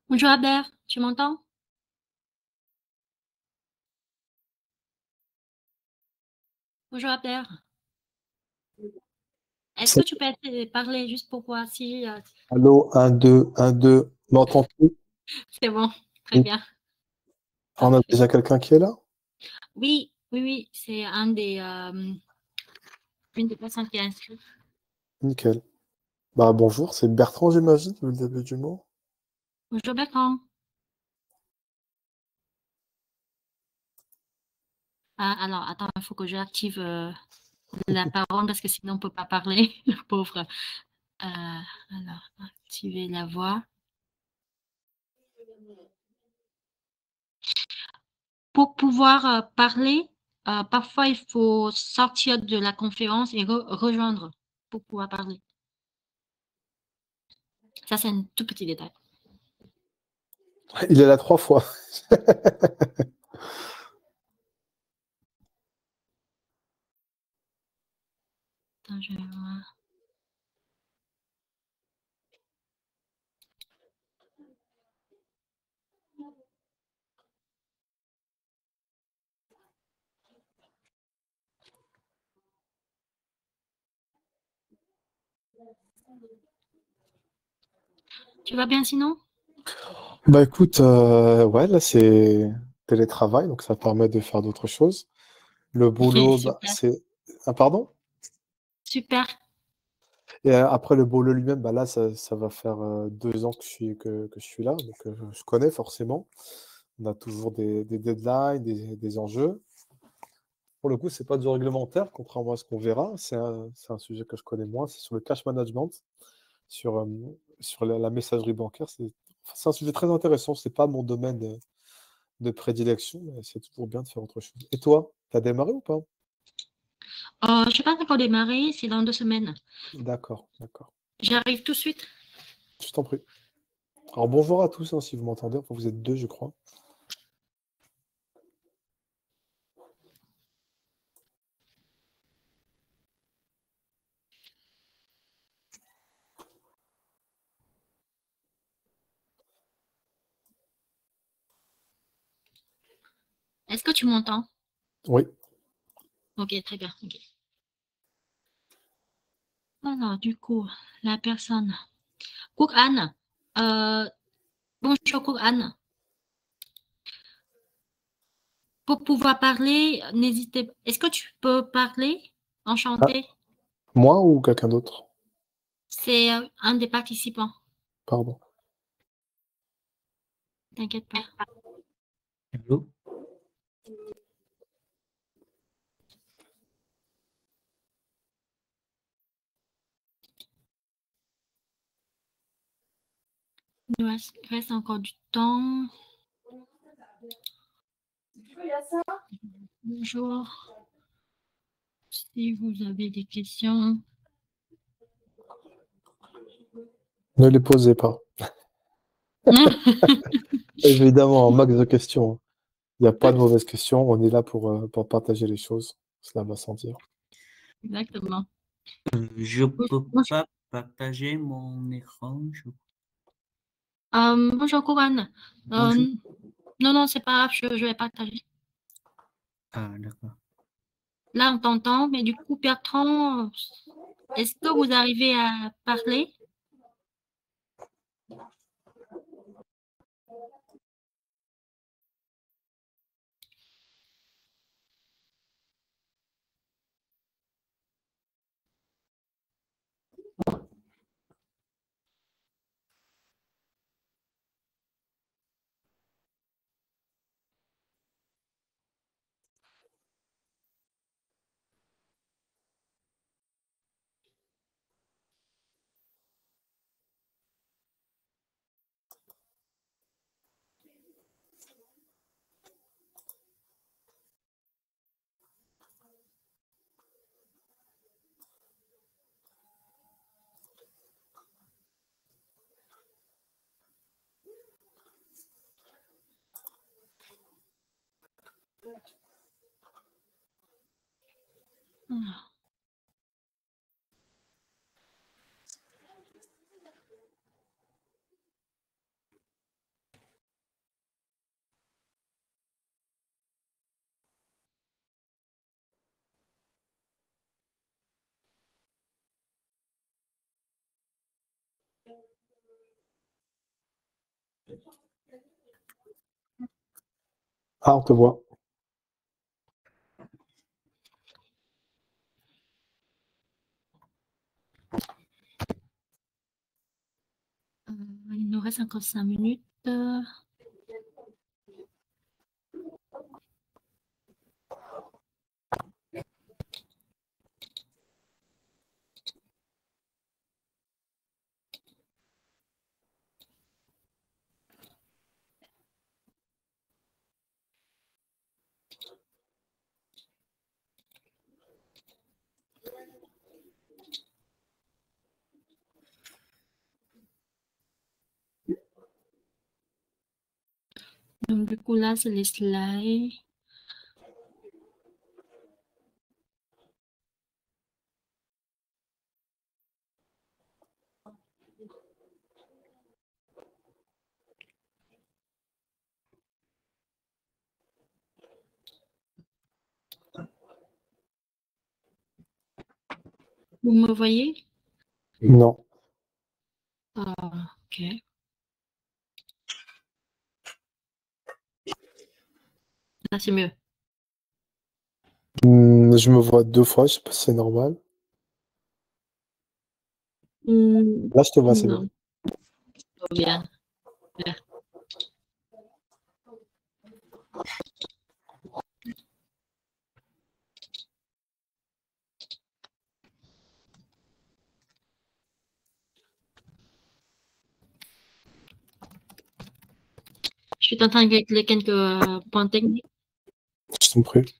Bonjour Abder, tu m'entends? Bonjour Abder. Est-ce Ça- que tu peux parler juste pour voir si Allô, un 2 1, 2. M'entends-tu? c'est bon? Très Oui. bien, On a parfait. déjà quelqu'un qui est là? Oui, oui, oui, c'est une des personnes qui est inscrite. Nickel. Bah bonjour, c'est Bertrand, j'imagine, vu le début du mot. Bonjour Bertrand. Ah, alors, attends, il faut que j'active la parole parce que sinon on ne peut pas parler, le pauvre. Alors, activer la voix. Pour pouvoir parler, parfois il faut sortir de la conférence et rejoindre pour pouvoir parler. Ça, c'est un tout petit détail. Il est là 3 fois. Attends, je vais voir. Tu vas bien sinon? Bah écoute, ouais, là c'est télétravail, donc ça permet de faire d'autres choses. Le boulot, bah, Super, c'est... Ah pardon? super. Et après le boulot lui-même, bah là ça va faire 2 ans que je suis là, donc je connais forcément. On a toujours des deadlines, des enjeux. Pour le coup, c'est pas du réglementaire, contrairement à ce qu'on verra. C'est un sujet que je connais moins. C'est sur le cash management, sur, sur la messagerie bancaire. C'est un sujet très intéressant. C'est pas mon domaine de prédilection, mais c'est toujours bien de faire autre chose. Et toi, tu as démarré ou pas? Je n'ai pas encore démarré, c'est dans 2 semaines. D'accord, d'accord. J'arrive tout de suite. Je t'en prie. Alors bonjour à tous, hein, si vous m'entendez. Enfin, vous êtes deux, je crois. Est-ce que tu m'entends? Oui. Ok, très bien. Ok. Alors, du coup, la personne. Cook Anne. Euh, bonjour Cook Anne. Pour pouvoir parler, n'hésitez pas. Est-ce que tu peux parler? Ah, Enchanté. moi ou quelqu'un d'autre? C'est un des participants. Pardon. T'inquiète pas. Allô? Il nous reste encore du temps. Bonjour. Si vous avez des questions. Ne les posez pas. Évidemment, un max de questions, hein. Il n'y a pas de mauvaises questions. On est là pour partager les choses. Cela va sans dire. Exactement. Je peux Bonjour, pas partager mon écran. bonjour Courane. Bonjour. Non, non, c'est pas grave, je vais partager. Ah, d'accord. Là, on t'entend, mais du coup, Bertrand, est-ce que vous arrivez à parler? Ah. Ah, on te voit. Il nous reste encore 5 minutes. Donc, du coup, là, c'est les slides. Vous me voyez? Non. Ok. Là, c'est mieux. Je me vois 2 fois, je sais pas si c'est normal. Là, je te vois, c'est bon. Non, pas bien. Je suis en train de calculer quelques points techniques. Je t'en prie.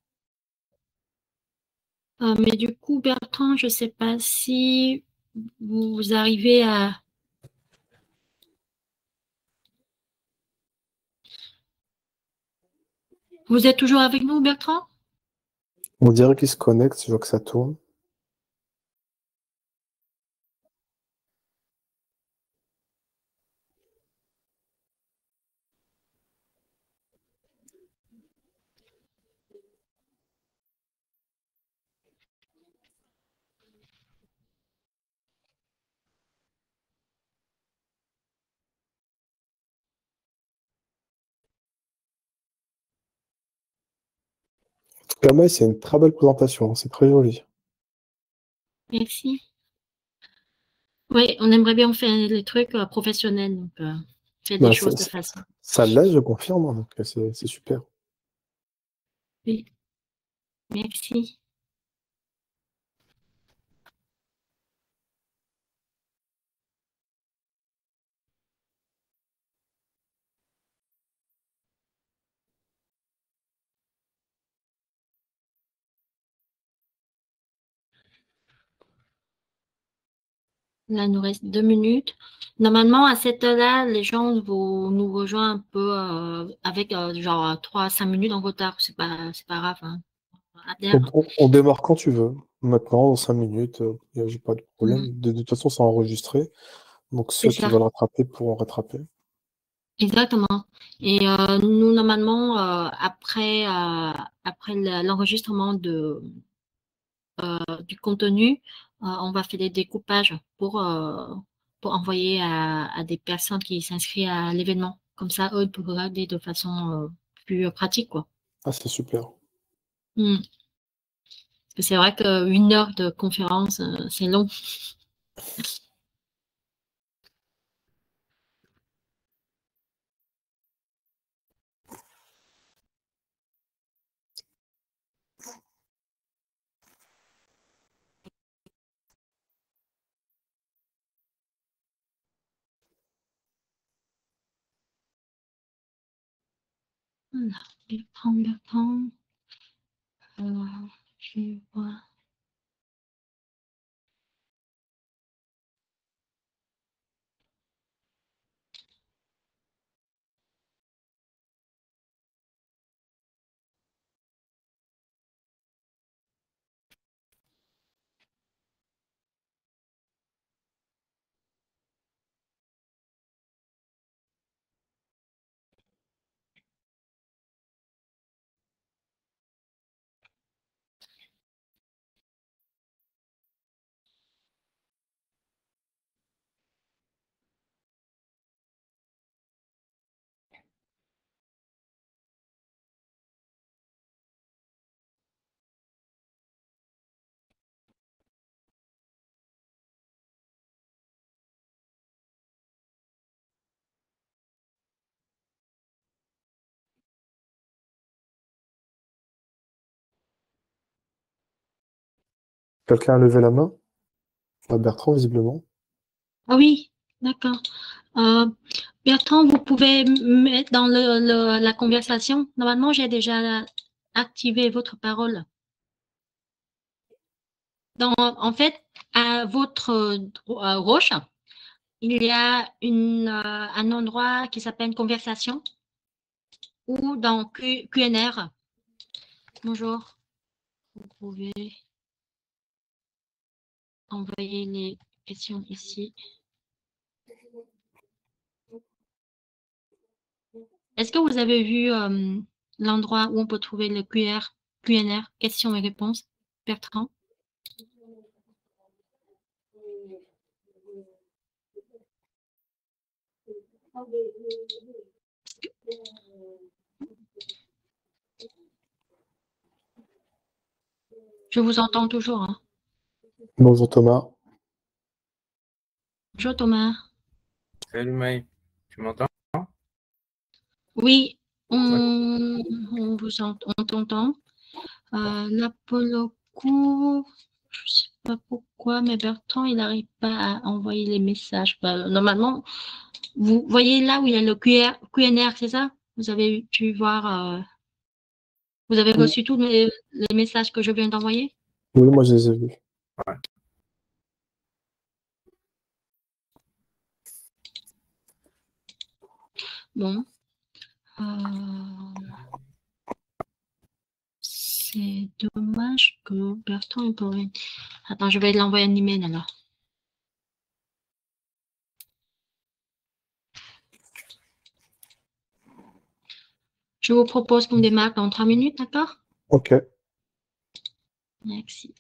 Mais du coup, Bertrand, je ne sais pas si vous arrivez à... Vous êtes toujours avec nous, Bertrand? On dirait qu'il se connecte, je vois que ça tourne. Clairement, c'est une très belle présentation, hein, c'est très joli. Merci. Oui, on aimerait bien faire les trucs professionnels, donc faire des Bah, choses de façon. ça l'est, je confirme, hein, donc c'est super. Oui, merci. Là, il nous reste 2 minutes. Normalement, à cette heure-là, les gens nous rejoignent un peu avec genre 3 à 5 minutes en retard. C'est pas grave, hein. On adhère. On démarre quand tu veux. Maintenant, dans 5 minutes, j'ai pas de problème. Mhm. De toute façon, c'est enregistré. Donc C'est ceux qui ça, veulent rattraper pourront rattraper. exactement. Et nous, normalement, après l'enregistrement du contenu, on va faire des découpages pour envoyer à des personnes qui s'inscrivent à l'événement. Comme ça, eux, ils pourront regarder de façon plus pratique, quoi. Ah, c'est super. Hmm. Parce que c'est vrai qu'une heure de conférence, c'est long. Voilà. Bertrand. Je vois. Quelqu'un a levé la main? Pas Bertrand, visiblement. Ah oui, d'accord. Bertrand, vous pouvez mettre dans la conversation. Normalement, j'ai déjà activé votre parole. En fait, à votre gauche, il y a un endroit qui s'appelle conversation ou dans QNR. Bonjour. Vous pouvez envoyer les questions ici. Est-ce que vous avez vu l'endroit où on peut trouver le QNR, questions et réponses, Bertrand? Je vous entends toujours. Hein. Bonjour Thomas. Bonjour Thomas. Salut Maï, tu m'entends? Oui, on vous on t'entend. Là, pour le coup, je ne sais pas pourquoi, mais Bertrand, il n'arrive pas à envoyer les messages. Normalement, vous voyez là où il y a le QNR, c'est ça? Vous avez pu voir, vous avez reçu tous les messages que je viens d'envoyer? Oui, moi je les ai vus. Ouais. Bon. C'est dommage que Bertrand il pourrait... Attends, je vais l'envoyer un email alors. Je vous propose qu'on démarre dans 3 minutes, d'accord? Ok. Merci.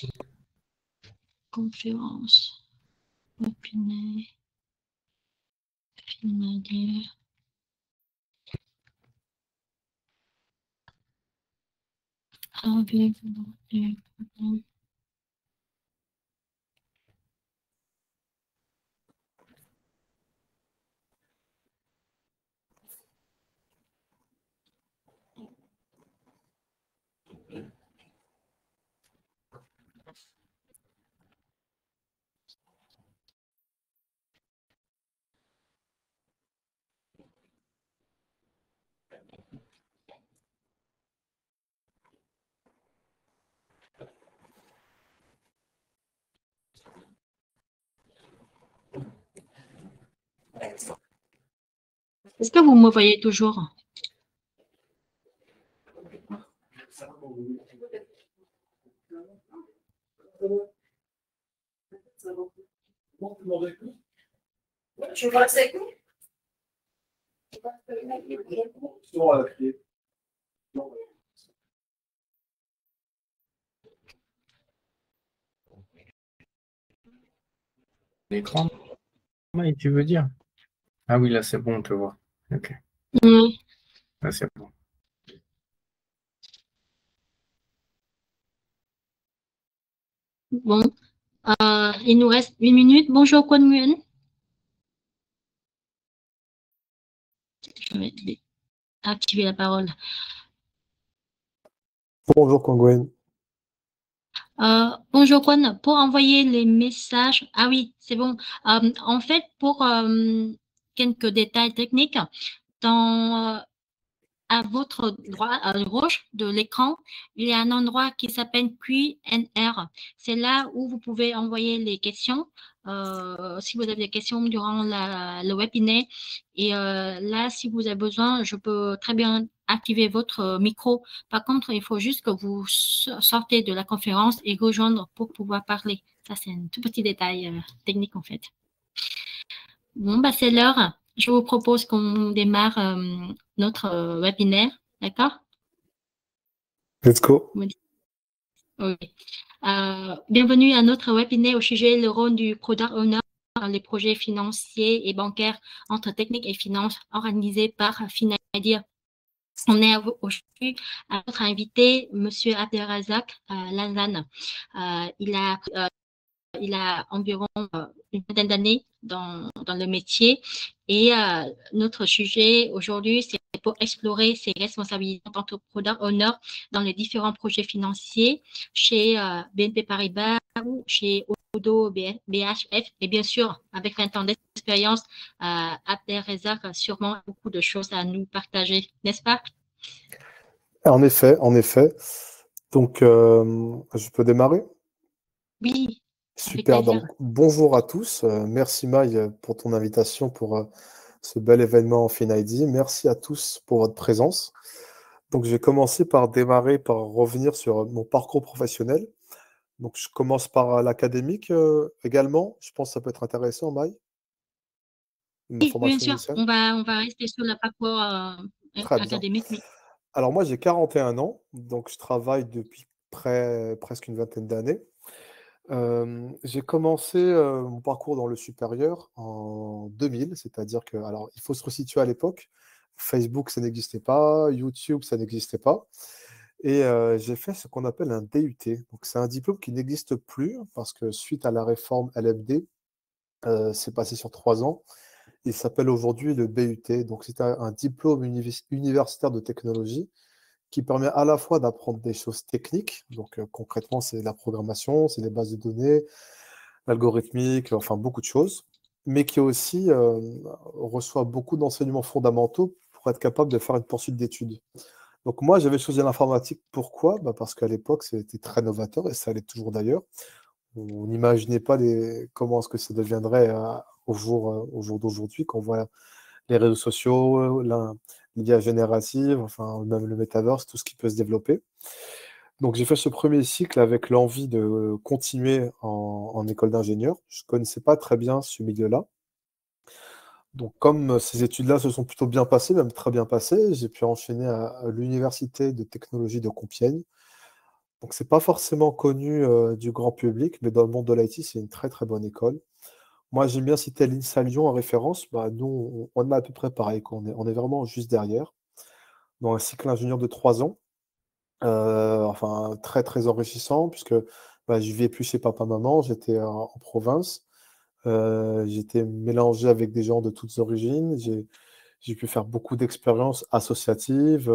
Conférence. Webinaire. Filmadier. Est-ce que vous me voyez toujours? Tu vois, c'est quoi? L'écran, Maï, tu veux dire? Ah oui, là c'est bon, on te voit. Ok, Oui. là c'est bon. Bon. Il nous reste 1 minute. Bonjour, Quan Nguyen. Je vais activer la parole. Bonjour Kangwen. Bonjour Quan, pour envoyer les messages, ah oui, c'est bon. En fait, pour quelques détails techniques, à votre droite, à gauche de l'écran, il y a un endroit qui s'appelle QNR. C'est là où vous pouvez envoyer les questions. Si vous avez des questions durant le webinaire. Et là, si vous avez besoin, je peux très bien activer votre micro. Par contre, il faut juste que vous sortez de la conférence et rejoindre pour pouvoir parler. Ça, c'est un tout petit détail technique en fait. Bon, bah, c'est l'heure. Je vous propose qu'on démarre notre webinaire, d'accord? Let's go. Oui. Bienvenue à notre webinaire au sujet le rôle du Product Owner dans les projets financiers et bancaires entre technique et finance organisés par Finaidir. On est aujourd'hui à notre invité, M. Abdelrazak Lazane. Il a environ une vingtaine d'années dans le métier et notre sujet aujourd'hui, c'est pour explorer ses responsabilités en tant que product owner dans les différents projets financiers chez BNP Paribas ou chez Odo BHF. Et bien sûr, avec 20 ans d'expérience, Abdelrazak a sûrement beaucoup de choses à nous partager, n'est-ce pas? En effet, en effet. Donc, je peux démarrer? Oui, avec Super. plaisir. Donc, bonjour à tous. Merci Maï pour ton invitation pour ce bel événement en FinID. Merci à tous pour votre présence. Donc, je vais commencer par démarrer, par revenir sur mon parcours professionnel. Donc, je commence par l'académique également. Je pense que ça peut être intéressant, Maï, ma Oui, bien formation sûr, initiale. on va rester sur le parcours Très bien. académique, oui. Alors, moi, j'ai 41 ans, donc je travaille depuis presque une vingtaine d'années. J'ai commencé mon parcours dans le supérieur en 2000, c'est-à-dire que, alors, il faut se resituer à l'époque. Facebook, ça n'existait pas, YouTube, ça n'existait pas. Et j'ai fait ce qu'on appelle un DUT. Donc, c'est un diplôme qui n'existe plus parce que suite à la réforme LMD, c'est passé sur 3 ans. Il s'appelle aujourd'hui le BUT. Donc, c'est un diplôme universitaire de technologie qui permet à la fois d'apprendre des choses techniques. Donc, concrètement, c'est la programmation, c'est les bases de données, l'algorithmique, enfin beaucoup de choses, mais qui aussi reçoit beaucoup d'enseignements fondamentaux pour être capable de faire une poursuite d'études. Donc moi, j'avais choisi l'informatique. Pourquoi? Bah, parce qu'à l'époque, c'était très novateur, et ça l'est toujours d'ailleurs. On n'imaginait pas comment est-ce que ça deviendrait au jour d'aujourd'hui, quand on voit les réseaux sociaux, l'IA générative, enfin même le metaverse, tout ce qui peut se développer. Donc j'ai fait ce premier cycle avec l'envie de continuer en école d'ingénieur. Je ne connaissais pas très bien ce milieu-là. Donc comme ces études-là se sont plutôt bien passées, même très bien passées, j'ai pu enchaîner à l'Université de technologie de Compiègne. Donc c'est pas forcément connu du grand public, mais dans le monde de l'IT, c'est une très très bonne école. Moi, j'aime bien citer l'INSA Lyon en référence. Bah, nous, on est à peu près pareil, quoi. On est vraiment juste derrière, dans un cycle ingénieur de 3 ans. Enfin, très, très enrichissant, puisque bah, je vivais plus chez papa-maman, j'étais en province. J'étais mélangé avec des gens de toutes origines. J'ai pu faire beaucoup d'expériences associatives,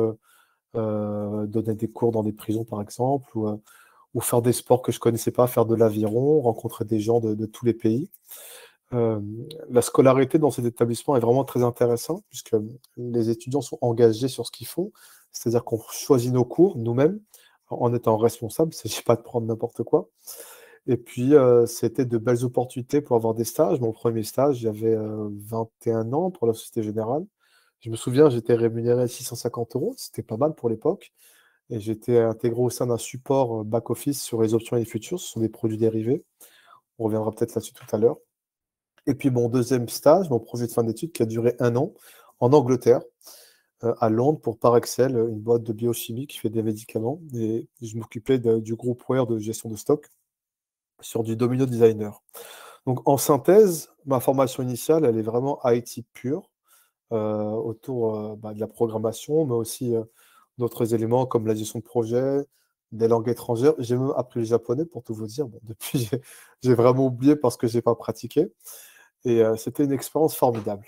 donner des cours dans des prisons, par exemple, ou faire des sports que je connaissais pas, faire de l'aviron, rencontrer des gens de tous les pays. Euh, la scolarité dans cet établissement est vraiment très intéressante puisque les étudiants sont engagés sur ce qu'ils font, c'est-à-dire qu'on choisit nos cours nous-mêmes en étant responsable, il ne s'agit pas de prendre n'importe quoi. Et puis, c'était de belles opportunités pour avoir des stages. Mon premier stage, j'avais 21 ans pour la Société Générale. Je me souviens, j'étais rémunéré à 650 euros, c'était pas mal pour l'époque. Et j'étais intégré au sein d'un support back-office sur les options et les futurs, ce sont des produits dérivés. On reviendra peut-être là-dessus tout à l'heure. Et puis mon deuxième stage, mon projet de fin d'études qui a duré 1 an en Angleterre, à Londres pour Parexel, une boîte de biochimie qui fait des médicaments. Et je m'occupais du groupware de gestion de stock sur du Domino Designer. Donc en synthèse, ma formation initiale, elle est vraiment IT pure, autour de la programmation, mais aussi d'autres éléments comme la gestion de projet, des langues étrangères. J'ai même appris le japonais pour tout vous dire. Bon, depuis, j'ai vraiment oublié parce que je n'ai pas pratiqué. Et c'était une expérience formidable.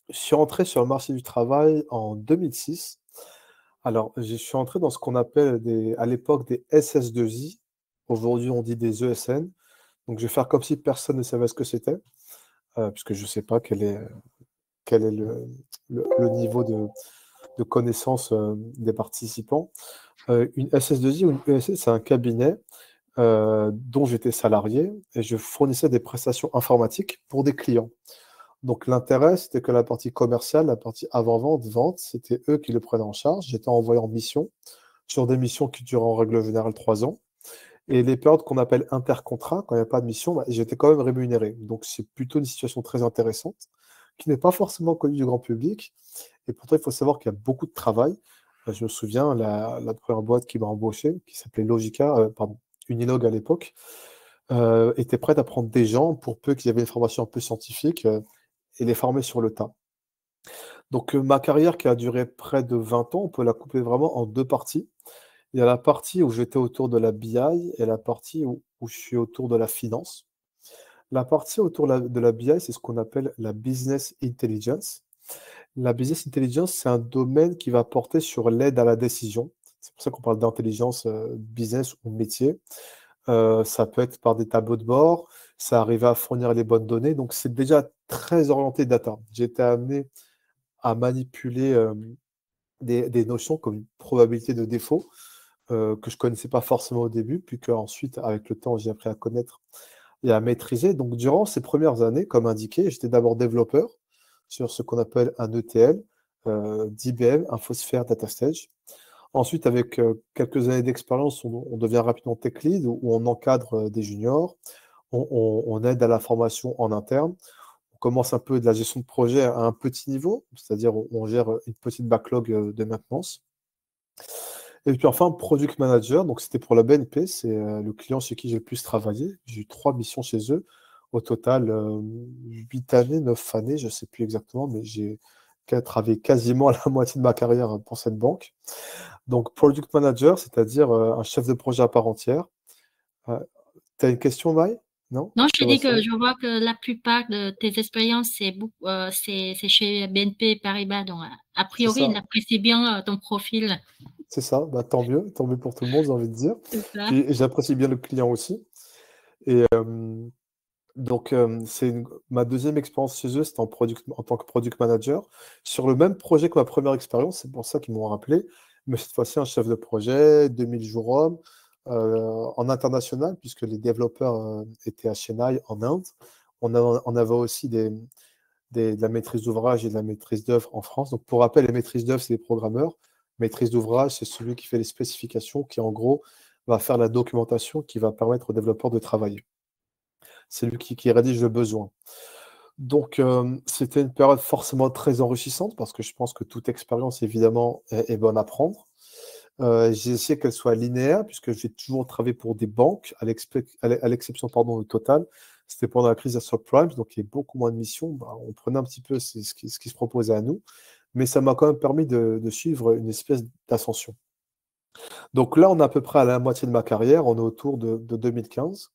Je suis rentré sur le marché du travail en 2006. Alors, je suis entré dans ce qu'on appelle à l'époque des SS2I. Aujourd'hui, on dit des ESN. Donc, je vais faire comme si personne ne savait ce que c'était, puisque je ne sais pas quel est le niveau de connaissance des participants. Une SS2I ou une ESN, c'est un cabinet dont j'étais salarié et je fournissais des prestations informatiques pour des clients. Donc l'intérêt, c'était que la partie commerciale, la partie avant-vente, vente, c'était eux qui le prenaient en charge. J'étais envoyé en mission, sur des missions qui durent en règle générale 3 ans. Et les périodes qu'on appelle intercontrat, quand il n'y a pas de mission, bah, j'étais quand même rémunéré. Donc c'est plutôt une situation très intéressante, qui n'est pas forcément connue du grand public. Et pourtant, il faut savoir qu'il y a beaucoup de travail. Je me souviens, la première boîte qui m'a embauché, qui s'appelait Logica, Unilog à l'époque, était prête à prendre des gens pour peu qu'ils avaient une formation un peu scientifique et les former sur le tas. Donc ma carrière qui a duré près de 20 ans, on peut la couper vraiment en 2 parties. Il y a la partie où j'étais autour de la BI et la partie où je suis autour de la finance. La partie autour de la BI, c'est ce qu'on appelle la business intelligence. La business intelligence, c'est un domaine qui va porter sur l'aide à la décision. C'est pour ça qu'on parle d'intelligence business ou métier. Ça peut être par des tableaux de bord, ça arrive à fournir les bonnes données. Donc, c'est déjà très orienté data. J'ai été amené à manipuler des notions comme une probabilité de défaut que je ne connaissais pas forcément au début, puis qu'ensuite, avec le temps, j'ai appris à connaître et à maîtriser. Donc, durant ces premières années, comme indiqué, j'étais d'abord développeur sur ce qu'on appelle un ETL d'IBM, InfoSphere Data Stage. Ensuite, avec quelques années d'expérience, on devient rapidement tech lead où on encadre des juniors, on aide à la formation en interne, on commence un peu de la gestion de projet à un petit niveau, c'est-à-dire on gère une petite backlog de maintenance. Et puis enfin, product manager, donc c'était pour la BNP, c'est le client chez qui j'ai le plus travaillé. J'ai eu 3 missions chez eux. Au total, 8 années, 9 années, je ne sais plus exactement, mais j'ai travaillé quasiment la moitié de ma carrière pour cette banque. Donc, product manager, c'est-à-dire un chef de projet à part entière. Tu as une question, Maï? Non? Non, je Ça te va, dis ça va. que je vois que la plupart de tes expériences, c'est chez BNP Paribas. Donc, a C'est priori, il ça, apprécie bien ton profil. c'est ça. Bah, tant mieux pour tout le monde, j'ai envie de dire. C'est ça. Puis j'apprécie bien le client aussi. Et donc, ma deuxième expérience chez eux, c'était en tant que product manager, sur le même projet que ma première expérience, c'est pour ça qu'ils m'ont rappelé, mais cette fois-ci un chef de projet, 2000 jours hommes, en international, puisque les développeurs étaient à Chennai, en Inde. On avait aussi de la maîtrise d'ouvrage et de la maîtrise d'œuvre en France. Donc, pour rappel, les maîtrises d'œuvre, c'est les programmeurs. Maîtrise d'ouvrage, c'est celui qui fait les spécifications, qui en gros va faire la documentation qui va permettre aux développeurs de travailler. C'est lui qui rédige le besoin. Donc, c'était une période forcément très enrichissante parce que je pense que toute expérience, évidemment, est bonne à prendre. J'ai essayé qu'elle soit linéaire puisque j'ai toujours travaillé pour des banques, à l'exception de Total. C'était pendant la crise des subprimes, donc il y a beaucoup moins de missions. Bah, on prenait un petit peu ce qui se proposait à nous, mais ça m'a quand même permis de suivre une espèce d'ascension. Donc là, on est à peu près à la moitié de ma carrière, on est autour de 2015.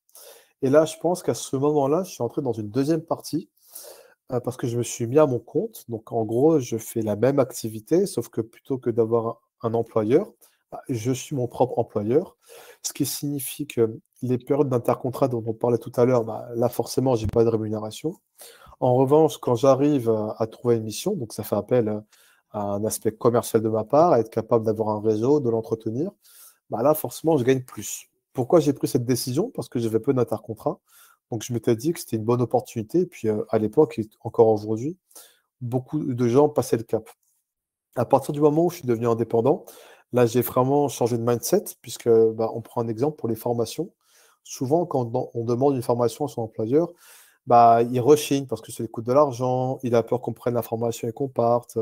Et là, je pense qu'à ce moment-là, je suis entré dans une deuxième partie parce que je me suis mis à mon compte. Donc, en gros, je fais la même activité, sauf que plutôt que d'avoir un employeur, bah, je suis mon propre employeur. Ce qui signifie que les périodes d'intercontrat dont on parlait tout à l'heure, bah, là, forcément, je n'ai pas de rémunération. En revanche, quand j'arrive à trouver une mission, donc ça fait appel à un aspect commercial de ma part, à être capable d'avoir un réseau, de l'entretenir, bah là, forcément, je gagne plus. Pourquoi j'ai pris cette décision? Parce que j'avais peu d'intercontrat. Donc, je m'étais dit que c'était une bonne opportunité. Et puis, à l'époque, et encore aujourd'hui, beaucoup de gens passaient le cap. À partir du moment où je suis devenu indépendant, là, j'ai vraiment changé de mindset, puisque bah, on prend un exemple pour les formations. Souvent, quand on demande une formation à son employeur, bah, il rechigne parce que ça lui coûte de l'argent, il a peur qu'on prenne la formation et qu'on parte.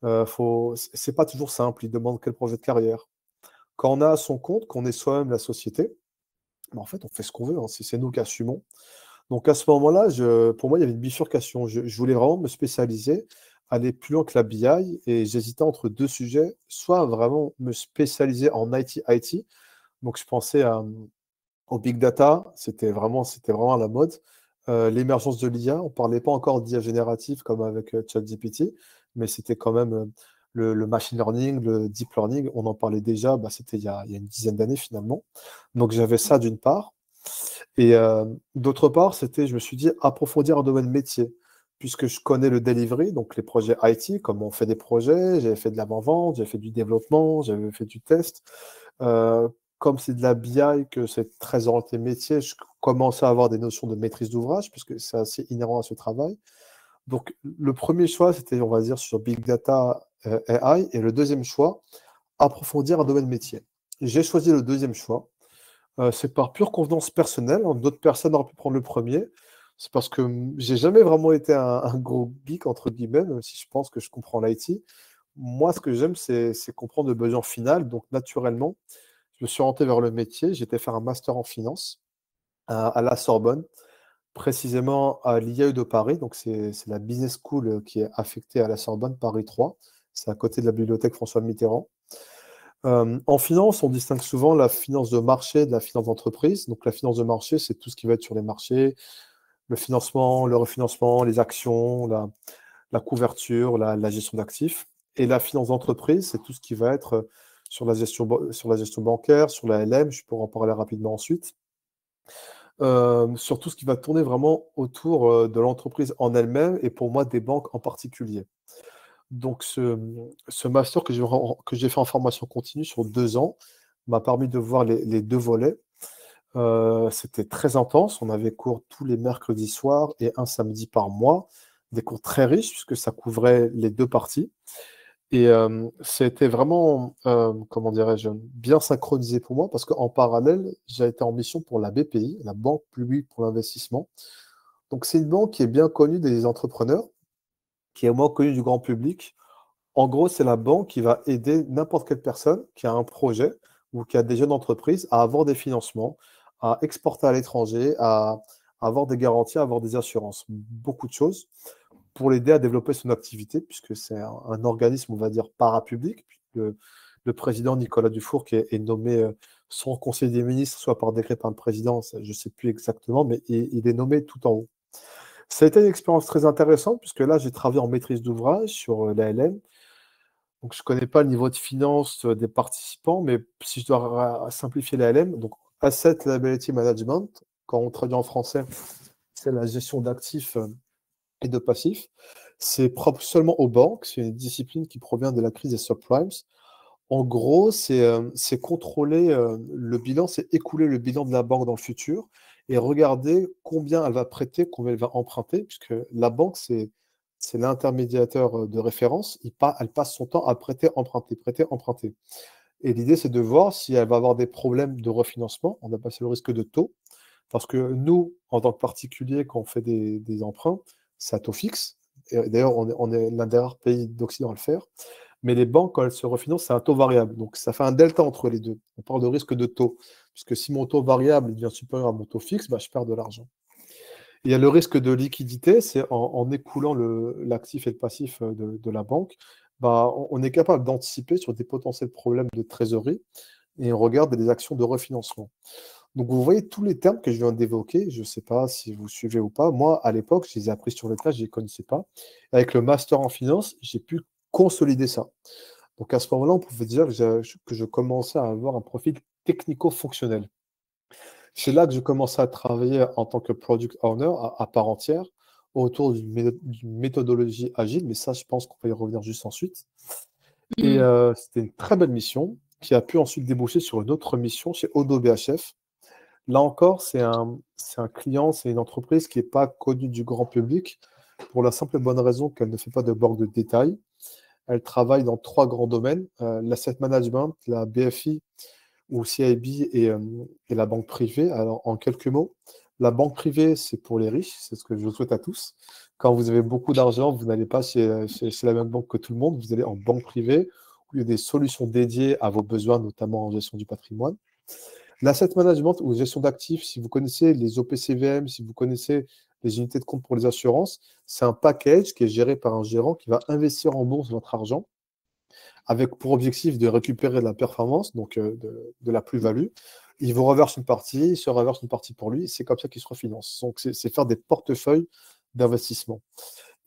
C'est pas toujours simple, il demande quel projet de carrière. Quand on a son compte, qu'on est soi-même la société, bah, en fait, on fait ce qu'on veut, hein, c'est nous qui assumons. Donc à ce moment-là, pour moi, il y avait une bifurcation. Je voulais vraiment me spécialiser, aller plus loin que la BI, et j'hésitais entre deux sujets, soit vraiment me spécialiser en IT. Donc je pensais au big data, c'était vraiment à la mode. L'émergence de l'IA, on ne parlait pas encore d'IA générative comme avec ChatGPT, mais c'était quand même le machine learning, le deep learning, on en parlait déjà, bah, c'était il y a une dizaine d'années finalement. Donc j'avais ça d'une part. Et d'autre part, je me suis dit, approfondir un domaine métier, puisque je connais le delivery, donc les projets IT, comment on fait des projets, j'avais fait de l'avant-vente, j'avais fait du développement, j'avais fait du test. Euh, Comme c'est de la BI, que c'est très orienté métier, je commençais à avoir des notions de maîtrise d'ouvrage, puisque c'est assez inhérent à ce travail. Donc, le premier choix, c'était, on va dire, sur Big Data AI, et le deuxième choix, approfondir un domaine métier. J'ai choisi le deuxième choix. C'est par pure convenance personnelle, hein. D'autres personnes auraient pu prendre le premier. C'est parce que j'ai jamais vraiment été un gros geek, entre guillemets, même si je pense que je comprends l'IT. Moi, ce que j'aime, c'est comprendre le besoin final. Donc, naturellement, je me suis orienté vers le métier. J'ai été faire un master en finance à la Sorbonne, précisément à l'IAE de Paris. Donc, c'est la business school qui est affectée à la Sorbonne, Paris 3. C'est à côté de la bibliothèque François Mitterrand. En finance, on distingue souvent la finance de marché de la finance d'entreprise. Donc, la finance de marché, c'est tout ce qui va être sur les marchés, le financement, le refinancement, les actions, la couverture, la gestion d'actifs. Et la finance d'entreprise, c'est tout ce qui va être sur la gestion bancaire, sur la LM, je pourrais en parler rapidement ensuite, sur tout ce qui va tourner vraiment autour de l'entreprise en elle-même et pour moi des banques en particulier. Donc ce master que j'ai fait en formation continue sur 2 ans m'a permis de voir les 2 volets. C'était très intense, on avait cours tous les mercredis soirs et un samedi par mois, des cours très riches puisque ça couvrait les 2 parties. Et c'était vraiment, comment dirais-je, bien synchronisé pour moi parce qu'en parallèle, j'ai été en mission pour la BPI, la Banque publique pour l'investissement. Donc c'est une banque qui est bien connue des entrepreneurs, qui est moins connue du grand public. En gros, c'est la banque qui va aider n'importe quelle personne qui a un projet ou qui a des jeunes entreprises à avoir des financements, à exporter à l'étranger, à avoir des garanties, à avoir des assurances, beaucoup de choses pour l'aider à développer son activité, puisque c'est un organisme, on va dire, parapublic. Le président Nicolas Dufour, qui est nommé soit en Conseil des ministres, soit par décret par le président, je ne sais plus exactement, mais il est nommé tout en haut. Ça a été une expérience très intéressante, puisque là, j'ai travaillé en maîtrise d'ouvrage sur la LM. Donc, je ne connais pas le niveau de finance des participants, mais si je dois simplifier la LM, donc Asset Liability Management, quand on traduit en français, c'est la gestion d'actifs et de passifs. C'est propre seulement aux banques, c'est une discipline qui provient de la crise des subprimes. En gros, c'est contrôler le bilan, c'est écouler le bilan de la banque dans le futur et regarder combien elle va prêter, combien elle va emprunter, puisque la banque, c'est l'intermédiateur de référence. Elle passe son temps à prêter, emprunter, prêter, emprunter. Et l'idée, c'est de voir si elle va avoir des problèmes de refinancement. On a passé le risque de taux, parce que nous, en tant que particulier, quand on fait des emprunts, c'est à taux fixe. Et d'ailleurs, on est l'un des rares pays d'Occident à le faire. Mais les banques, quand elles se refinancent, c'est un taux variable. Donc, ça fait un delta entre les deux. On parle de risque de taux. Puisque si mon taux variable devient supérieur à mon taux fixe, bah, je perds de l'argent. Il y a le risque de liquidité, c'est en écoulant l'actif et le passif de la banque, bah, on est capable d'anticiper sur des potentiels problèmes de trésorerie et on regarde des actions de refinancement. Donc, vous voyez tous les termes que je viens d'évoquer. Je ne sais pas si vous suivez ou pas. Moi, à l'époque, je les ai appris sur le tas, je ne les connaissais pas. Avec le master en finance, j'ai pu consolider ça. Donc, à ce moment-là, on pouvait dire que je commençais à avoir un profil technico-fonctionnel. C'est là que je commençais à travailler en tant que product owner à part entière autour d'une méthodologie agile, mais ça, je pense qu'on va y revenir juste ensuite. Et c'était une très belle mission qui a pu ensuite déboucher sur une autre mission chez Odo BHF. Là encore, c'est un client, c'est une entreprise qui n'est pas connue du grand public pour la simple et bonne raison qu'elle ne fait pas de banque de détail. Elle travaille dans 3 grands domaines, l'asset management, la BFI ou CIB et la banque privée. Alors, en quelques mots, la banque privée, c'est pour les riches, c'est ce que je vous souhaite à tous. Quand vous avez beaucoup d'argent, vous n'allez pas chez la même banque que tout le monde, vous allez en banque privée où il y a des solutions dédiées à vos besoins, notamment en gestion du patrimoine. L'asset management ou gestion d'actifs, si vous connaissez les OPCVM, si vous connaissez les unités de compte pour les assurances, c'est un package qui est géré par un gérant qui va investir en bourse votre argent avec pour objectif de récupérer de la performance, donc de la plus-value. Il vous reverse une partie, il se reverse une partie pour lui, c'est comme ça qu'il se refinance. Donc, c'est faire des portefeuilles d'investissement.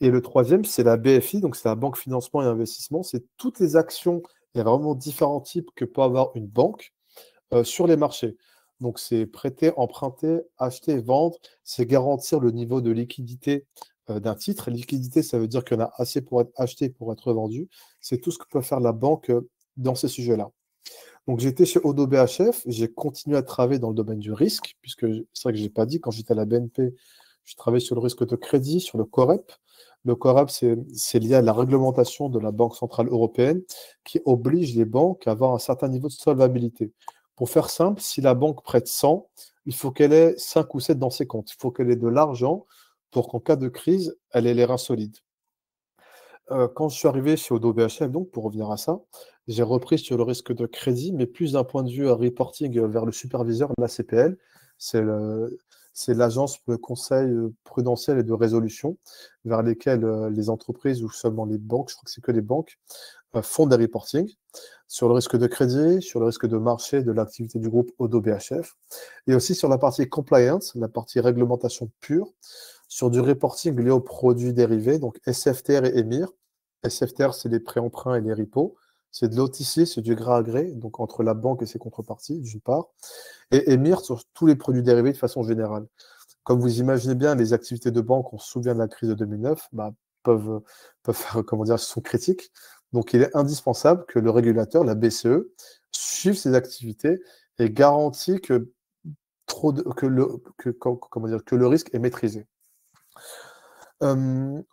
Et le troisième, c'est la BFI, donc c'est la Banque Financement et Investissement. C'est toutes les actions, il y a vraiment différents types que peut avoir une banque sur les marchés. Donc, c'est prêter, emprunter, acheter, vendre, c'est garantir le niveau de liquidité d'un titre. Liquidité, ça veut dire qu'il y en a assez pour être acheté, pour être vendu. C'est tout ce que peut faire la banque dans ces sujets-là. Donc, j'étais chez Odo BHF, j'ai continué à travailler dans le domaine du risque, puisque c'est vrai que je n'ai pas dit, quand j'étais à la BNP, je travaillais sur le risque de crédit, sur le COREP. Le COREP, c'est lié à la réglementation de la Banque Centrale Européenne qui oblige les banques à avoir un certain niveau de solvabilité. Pour faire simple, si la banque prête 100, il faut qu'elle ait 5 ou 7 dans ses comptes. Il faut qu'elle ait de l'argent pour qu'en cas de crise, elle ait les reins solides. Quand je suis arrivé chez Odo BHF, donc pour revenir à ça, j'ai repris sur le risque de crédit, mais plus d'un point de vue reporting vers le superviseur, l'ACPL. C'est l'agence de conseil prudentiel et de résolution vers lesquelles les entreprises ou seulement les banques, je crois que c'est que les banques, font des reportings sur le risque de crédit, sur le risque de marché de l'activité du groupe Odo BHF, et aussi sur la partie compliance, la partie réglementation pure, sur du reporting lié aux produits dérivés, donc SFTR et EMIR. SFTR, c'est les prêts-emprunts et les repos. C'est de l'OTC, c'est du gré à gré, donc entre la banque et ses contreparties, d'une part. Et EMIR sur tous les produits dérivés de façon générale. Comme vous imaginez bien, les activités de banque, on se souvient de la crise de 2009, peuvent faire, sont critiques. Donc, il est indispensable que le régulateur, la BCE, suive ces activités et garantit que le risque est maîtrisé.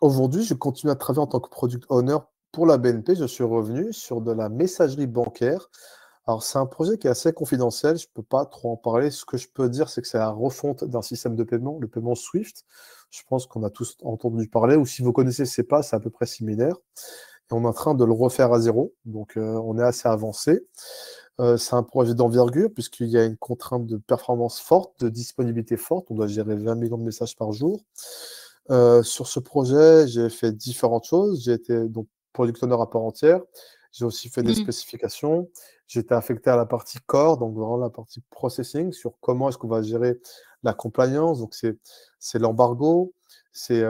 Aujourd'hui, je continue à travailler en tant que product owner pour la BNP. Je suis revenu sur de la messagerie bancaire. Alors, c'est un projet qui est assez confidentiel, je ne peux pas trop en parler. Ce que je peux dire, c'est que c'est la refonte d'un système de paiement, le paiement SWIFT. Je pense qu'on a tous entendu parler, ou si vous connaissez CEPA, c'est à peu près similaire. Et on est en train de le refaire à zéro, donc on est assez avancé. C'est un projet d'envergure, puisqu'il y a une contrainte de performance forte, de disponibilité forte. On doit gérer 20 millions de messages par jour. Sur ce projet, j'ai fait différentes choses. J'ai été donc product owner à part entière. J'ai aussi fait des spécifications. J'étais affecté à la partie core, donc vraiment la partie processing, sur comment est-ce qu'on va gérer la compliance. Donc, c'est l'embargo, c'est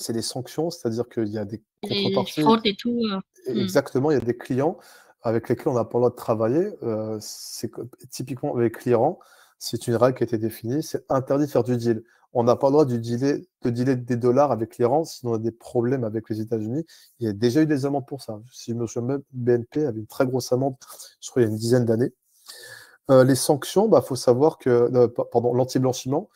les sanctions, c'est-à-dire qu'il y a des Les contreparties. fraudes et tout. Exactement, il y a des clients avec lesquels on n'a pas le droit de travailler. Typiquement, avec l'Iran, c'est une règle qui a été définie, c'est interdit de faire du deal. On n'a pas le droit de dealer des dollars avec l'Iran, sinon on a des problèmes avec les États-Unis. Il y a déjà eu des amendes pour ça. Si je me souviens même, BNP avait une très grosse amende, je crois il y a une dizaine d'années. Les sanctions, faut savoir que, l'anti-blanchiment,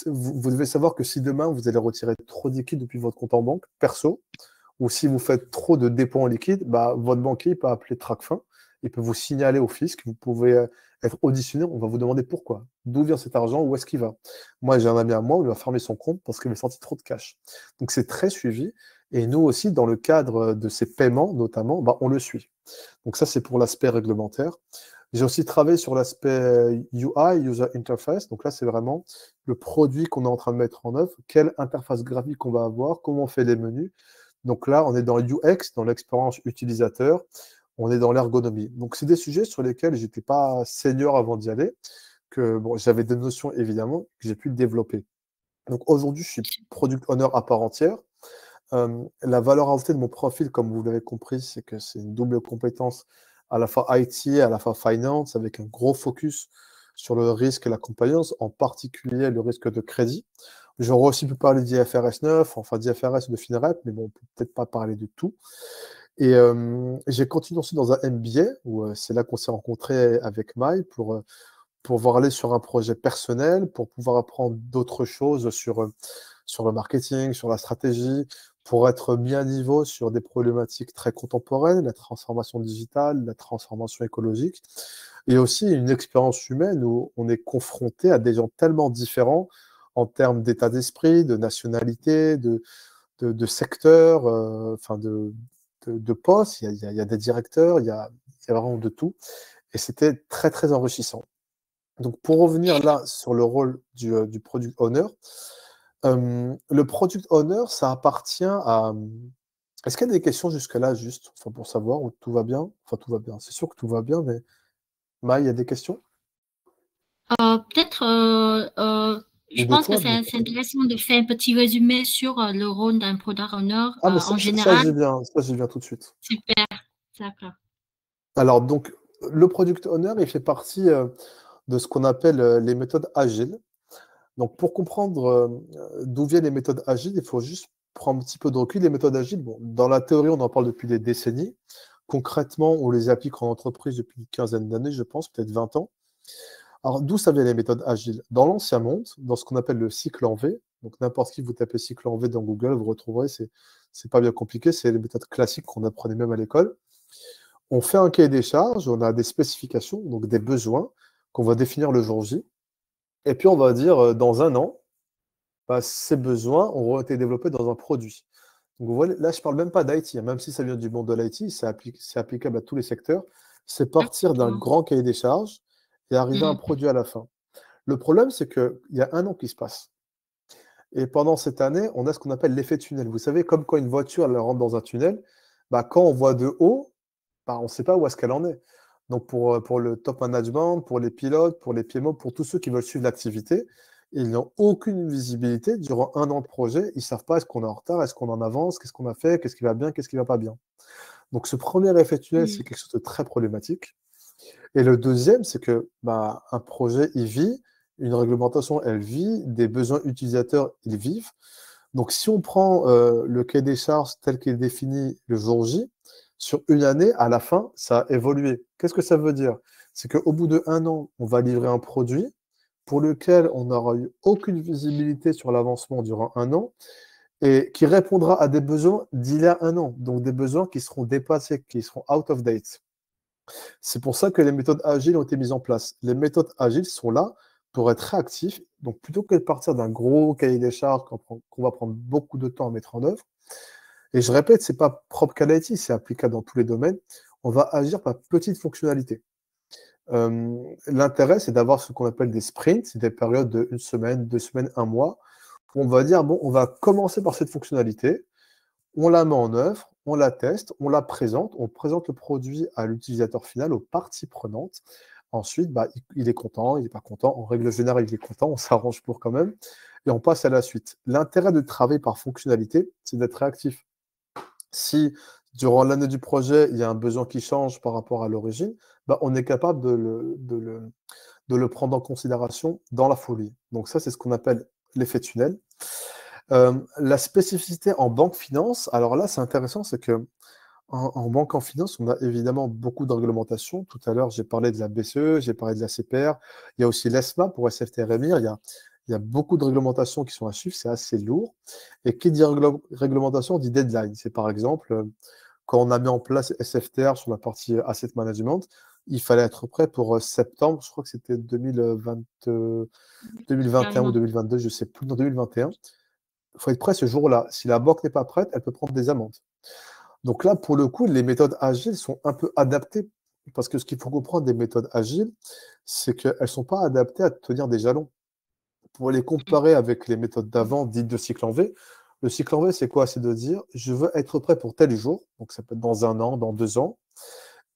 vous devez savoir que si demain vous allez retirer trop de liquide depuis votre compte en banque, perso, ou si vous faites trop de dépôts en liquide, votre banquier peut appeler Tracfin, il peut vous signaler au fisc, vous pouvez être auditionné, on va vous demander pourquoi, d'où vient cet argent, où est-ce qu'il va. Moi, j'ai un ami à moi, on lui a fermé son compte parce qu'il avait sorti trop de cash. Donc c'est très suivi, et nous aussi, dans le cadre de ces paiements, notamment, on le suit. Donc ça, c'est pour l'aspect réglementaire. J'ai aussi travaillé sur l'aspect UI, User Interface. Donc là, c'est vraiment le produit qu'on est en train de mettre en œuvre, quelle interface graphique on va avoir, comment on fait les menus. Donc là, on est dans l'UX, dans l'expérience utilisateur, on est dans l'ergonomie. Donc c'est des sujets sur lesquels je n'étais pas senior avant d'y aller, que j'avais des notions évidemment que j'ai pu développer. Donc aujourd'hui, je suis product owner à part entière. La valeur ajoutée de mon profil, comme vous l'avez compris, c'est que c'est une double compétence à la fois IT, à la fois finance, avec un gros focus sur le risque et la compliance, en particulier le risque de crédit. J'aurais aussi pu parler d'IFRS 9, enfin d'IFRS de FINREP, mais bon, on peut peut-être pas parler de tout. Et j'ai continué aussi dans un MBA, où c'est là qu'on s'est rencontrés avec Mai pour pouvoir aller sur un projet personnel, pour pouvoir apprendre d'autres choses sur le marketing, sur la stratégie, pour être mis à niveau sur des problématiques très contemporaines, la transformation digitale, la transformation écologique, et aussi une expérience humaine où on est confronté à des gens tellement différents en termes d'état d'esprit, de nationalité, de secteur, de poste. Il y a des directeurs, il y a vraiment de tout. Et c'était très, très enrichissant. Donc, pour revenir là sur le rôle du product owner, le product owner, ça appartient à... Est-ce qu'il y a des questions jusque-là, juste pour savoir où tout va bien? Enfin, tout va bien. C'est sûr que tout va bien, mais Maï, il y a des questions? Peut-être, je pense que c'est intéressant de faire un petit résumé sur le rôle d'un product owner en général. Ça, j'y viens tout de suite. Super, d'accord. Alors, donc, le product owner, il fait partie de ce qu'on appelle les méthodes agiles. Donc, pour comprendre d'où viennent les méthodes agiles, il faut juste prendre un petit peu de recul. Les méthodes agiles, dans la théorie, on en parle depuis des décennies. Concrètement, on les applique en entreprise depuis une quinzaine d'années, je pense, peut-être 20 ans. Alors, d'où ça vient les méthodes agiles? Dans l'ancien monde, dans ce qu'on appelle le cycle en V, donc n'importe qui, vous tapez cycle en V dans Google, vous retrouverez, c'est pas bien compliqué, c'est les méthodes classiques qu'on apprenait même à l'école. On fait un cahier des charges, on a des spécifications, donc des besoins qu'on va définir le jour J. Et puis, on va dire, dans un an, ces besoins auront été développés dans un produit. Donc, vous voyez, là, je ne parle même pas d'IT, même si ça vient du monde de l'IT, c'est applicable à tous les secteurs. C'est partir d'un grand cahier des charges et arriver à un produit à la fin. Le problème, c'est qu'il y a un an qui se passe. Et pendant cette année, on a ce qu'on appelle l'effet tunnel. Vous savez, comme quand une voiture elle rentre dans un tunnel, quand on voit de haut, on ne sait pas où est-ce qu'elle en est. Donc, pour le top management, pour les pilotes, pour les PMO, pour tous ceux qui veulent suivre l'activité, Ils n'ont aucune visibilité durant 1 an de projet. Ils ne savent pas est-ce qu'on est en retard, est-ce qu'on en avance, qu'est-ce qu'on a fait, qu'est-ce qui va bien, qu'est-ce qui ne va pas bien. Donc ce premier effet tunnel, c'est quelque chose de très problématique. Et le deuxième, c'est que un projet, il vit, une réglementation, elle vit, des besoins utilisateurs, ils vivent. Donc si on prend le cahier des charges tel qu'il est défini le jour J, sur une année, à la fin, ça a évolué. Qu'est-ce que ça veut dire? C'est qu'au bout de 1 an, on va livrer un produit pour lequel on n'aura eu aucune visibilité sur l'avancement durant 1 an et qui répondra à des besoins d'il y a 1 an, donc des besoins qui seront dépassés, qui seront out of date. C'est pour ça que les méthodes agiles ont été mises en place. Les méthodes agiles sont là pour être réactifs. Donc, plutôt que de partir d'un gros cahier des charges qu'on va prendre beaucoup de temps à mettre en œuvre, et je répète, ce n'est pas propre qu'à l'IT, c'est applicable dans tous les domaines, on va agir par petites fonctionnalités. L'intérêt, c'est d'avoir ce qu'on appelle des sprints, c'est des périodes de 1 semaine, 2 semaines, 1 mois, où on va dire, bon, on va commencer par cette fonctionnalité, on la met en œuvre, on la teste, on la présente, on présente le produit à l'utilisateur final, aux parties prenantes. Ensuite, il est content, il n'est pas content. En règle générale, il est content, on s'arrange pour quand même. Et on passe à la suite. L'intérêt de travailler par fonctionnalité, c'est d'être réactif. Si, durant l'année du projet, il y a un besoin qui change par rapport à l'origine, on est capable de le prendre en considération dans la folie. Donc ça, c'est ce qu'on appelle l'effet tunnel. La spécificité en banque finance, alors là, c'est intéressant, c'est que en banque en finance, on a évidemment beaucoup de réglementations. Tout à l'heure, j'ai parlé de la BCE, j'ai parlé de la CPR. Il y a aussi l'ESMA pour SFTR-EMIR. Il y a beaucoup de réglementations qui sont à suivre, c'est assez lourd. Et qui dit réglementation dit deadline. C'est par exemple, quand on a mis en place SFTR sur la partie asset management, il fallait être prêt pour septembre, je crois que c'était 2021 ou 2022, je ne sais plus, dans 2021. Il faut être prêt ce jour-là. Si la banque n'est pas prête, elle peut prendre des amendes. Donc là, pour le coup, les méthodes agiles sont un peu adaptées, parce que ce qu'il faut comprendre des méthodes agiles, c'est qu'elles ne sont pas adaptées à tenir des jalons. Pour les comparer avec les méthodes d'avant, dites de cycle en V, le cycle en V, c'est quoi? C'est de dire, je veux être prêt pour tel jour, donc ça peut être dans 1 an, dans 2 ans,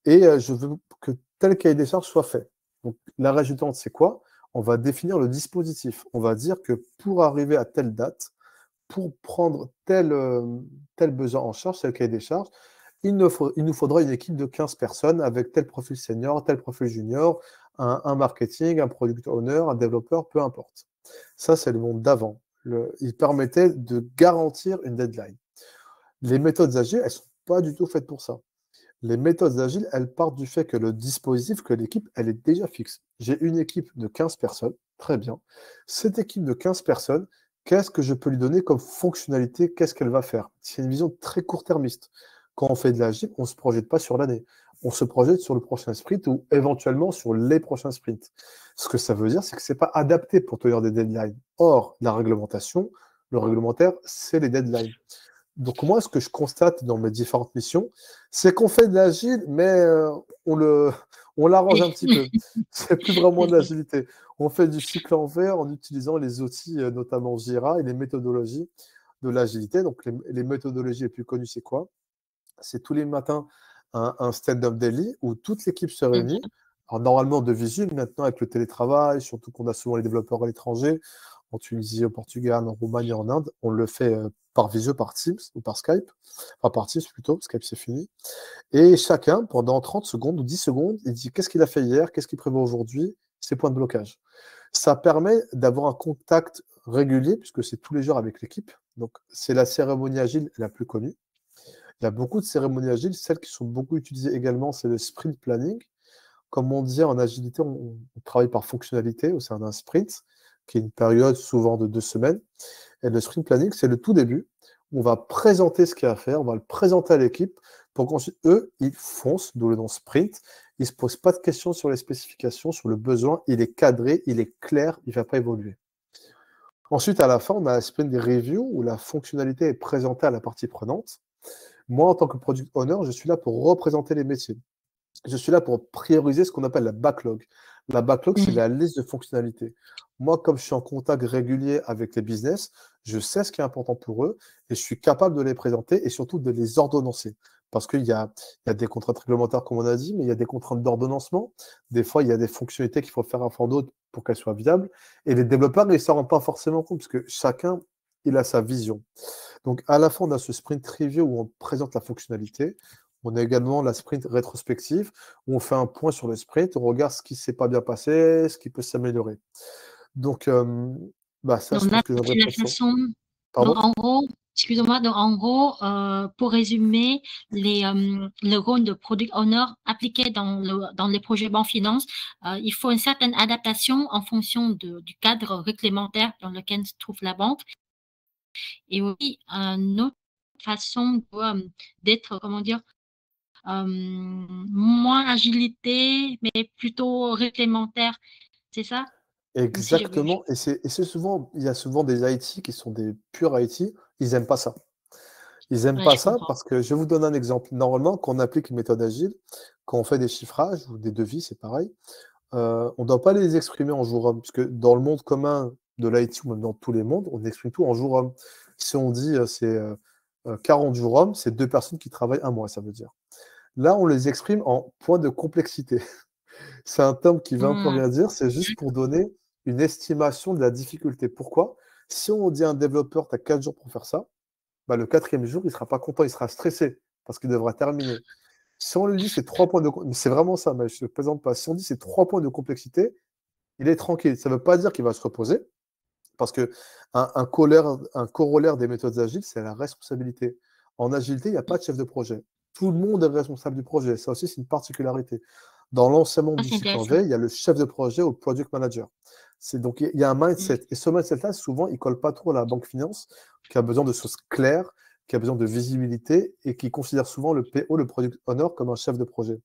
et je veux que tel cahier des charges soit fait. Donc la résultante, c'est quoi? On va définir le dispositif. On va dire que pour arriver à telle date, pour prendre tel besoin en charge, tel cahier des charges, il nous faudra une équipe de 15 personnes avec tel profil senior, tel profil junior, un marketing, un product owner, un développeur, peu importe. Ça, c'est le monde d'avant. Il permettait de garantir une deadline. Les méthodes agiles, elles ne sont pas du tout faites pour ça. Les méthodes agiles, elles partent du fait que le dispositif, que l'équipe, elle est déjà fixe. J'ai une équipe de 15 personnes, très bien. Cette équipe de 15 personnes, qu'est-ce que je peux lui donner comme fonctionnalité? Qu'est-ce qu'elle va faire? C'est une vision très court-termiste. Quand on fait de l'agile, on ne se projette pas sur l'année. On se projette sur le prochain sprint ou éventuellement sur les prochains sprints. Ce que ça veut dire, c'est que ce n'est pas adapté pour tenir des deadlines. Or, la réglementation, le réglementaire, c'est les deadlines. Donc moi, ce que je constate dans mes différentes missions, c'est qu'on fait de l'agile, mais on l'arrange un petit peu. C'est plus vraiment de l'agilité. On fait du cycle en V en utilisant les outils, notamment Jira et les méthodologies de l'agilité. Donc les méthodologies les plus connues, c'est quoi? C'est tous les matins un stand-up daily où toute l'équipe se réunit. Alors normalement de visu, maintenant avec le télétravail, surtout qu'on a souvent les développeurs à l'étranger, en Tunisie, au Portugal, en Roumanie, en Inde, on le fait par visio, par Teams ou par Skype. Enfin, par Teams plutôt, Skype c'est fini. Et chacun, pendant 30 secondes ou 10 secondes, il dit qu'est-ce qu'il a fait hier, qu'est-ce qu'il prévoit aujourd'hui, ses points de blocage. Ça permet d'avoir un contact régulier, puisque c'est tous les jours avec l'équipe. Donc, c'est la cérémonie agile la plus connue. Il y a beaucoup de cérémonies agiles. Celles qui sont beaucoup utilisées également, c'est le sprint planning. Comme on disait en agilité, on travaille par fonctionnalité au sein d'un sprint, qui est une période souvent de 2 semaines. Et le sprint planning, c'est le tout début. On va présenter ce qu'il y a à faire, on va le présenter à l'équipe pour qu'ensuite, eux, ils foncent, d'où le nom sprint. Ils ne se posent pas de questions sur les spécifications, sur le besoin. Il est cadré, il est clair, il ne va pas évoluer. Ensuite, à la fin, on a la sprint des reviews où la fonctionnalité est présentée à la partie prenante. Moi, en tant que product owner, je suis là pour représenter les métiers. Je suis là pour prioriser ce qu'on appelle la backlog. La backlog, c'est la liste de fonctionnalités. Moi, comme je suis en contact régulier avec les business, je sais ce qui est important pour eux et je suis capable de les présenter et surtout de les ordonnancer. Parce qu'il y a des contraintes réglementaires, comme on a dit, mais il y a des contraintes d'ordonnancement. Des fois, il y a des fonctionnalités qu'il faut faire avant d'autres pour qu'elle soit viable. Et les développeurs, ils ne s'en rendent pas forcément compte, parce que chacun, il a sa vision. Donc, à la fin, on a ce sprint review où on présente la fonctionnalité. On a également la sprint rétrospective, où on fait un point sur le sprint, on regarde ce qui ne s'est pas bien passé, ce qui peut s'améliorer. Donc, ça, je Donc là, pense que c'est la façon. Pardon? Donc, en gros, excusez-moi, donc en gros, pour résumer, le rôle de product owner appliqué dans les projets banque finance, il faut une certaine adaptation en fonction du cadre réglementaire dans lequel se trouve la banque. Et oui, une autre façon d'être, comment dire, moins agilité, mais plutôt réglementaire. C'est ça? Si j'ai vu. Exactement. Et c'est souvent, il y a souvent des IT qui sont des purs IT, ils n'aiment pas ça. Ils n'aiment Ouais, pas je ça comprends. parce que je vais vous donne un exemple. Normalement, quand on applique une méthode agile, quand on fait des chiffrages ou des devis, c'est pareil, on ne doit pas les exprimer en jour homme, parce que dans le monde commun de l'IT ou même dans tous les mondes, on exprime tout en jour homme. Si on dit c'est 40 jours hommes, c'est 2 personnes qui travaillent un mois, ça veut dire. Là, on les exprime en point de complexité. C'est un terme qui veut un peu rien dire, c'est juste pour donner une estimation de la difficulté. Pourquoi? Si on dit à un développeur, tu as 4 jours pour faire ça, bah, le 4e jour, il ne sera pas content, il sera stressé parce qu'il devra terminer. Si on lui dit c'est 3 points de c'est vraiment ça, mais je ne plaisante pas. Si on dit c'est 3 points de complexité, il est tranquille. Ça ne veut pas dire qu'il va se reposer, parce que un corollaire des méthodes agiles, c'est la responsabilité. En agilité, il n'y a pas de chef de projet. Tout le monde est responsable du projet. Ça aussi, c'est une particularité. Dans l'enseignement Ça, du c'est cycle en intéressant. V, il y a le chef de projet ou le product manager. Donc, il y a un mindset. Et ce mindset-là, souvent, il ne colle pas trop à la banque finance, qui a besoin de choses claires, qui a besoin de visibilité et qui considère souvent le PO, le product owner, comme un chef de projet.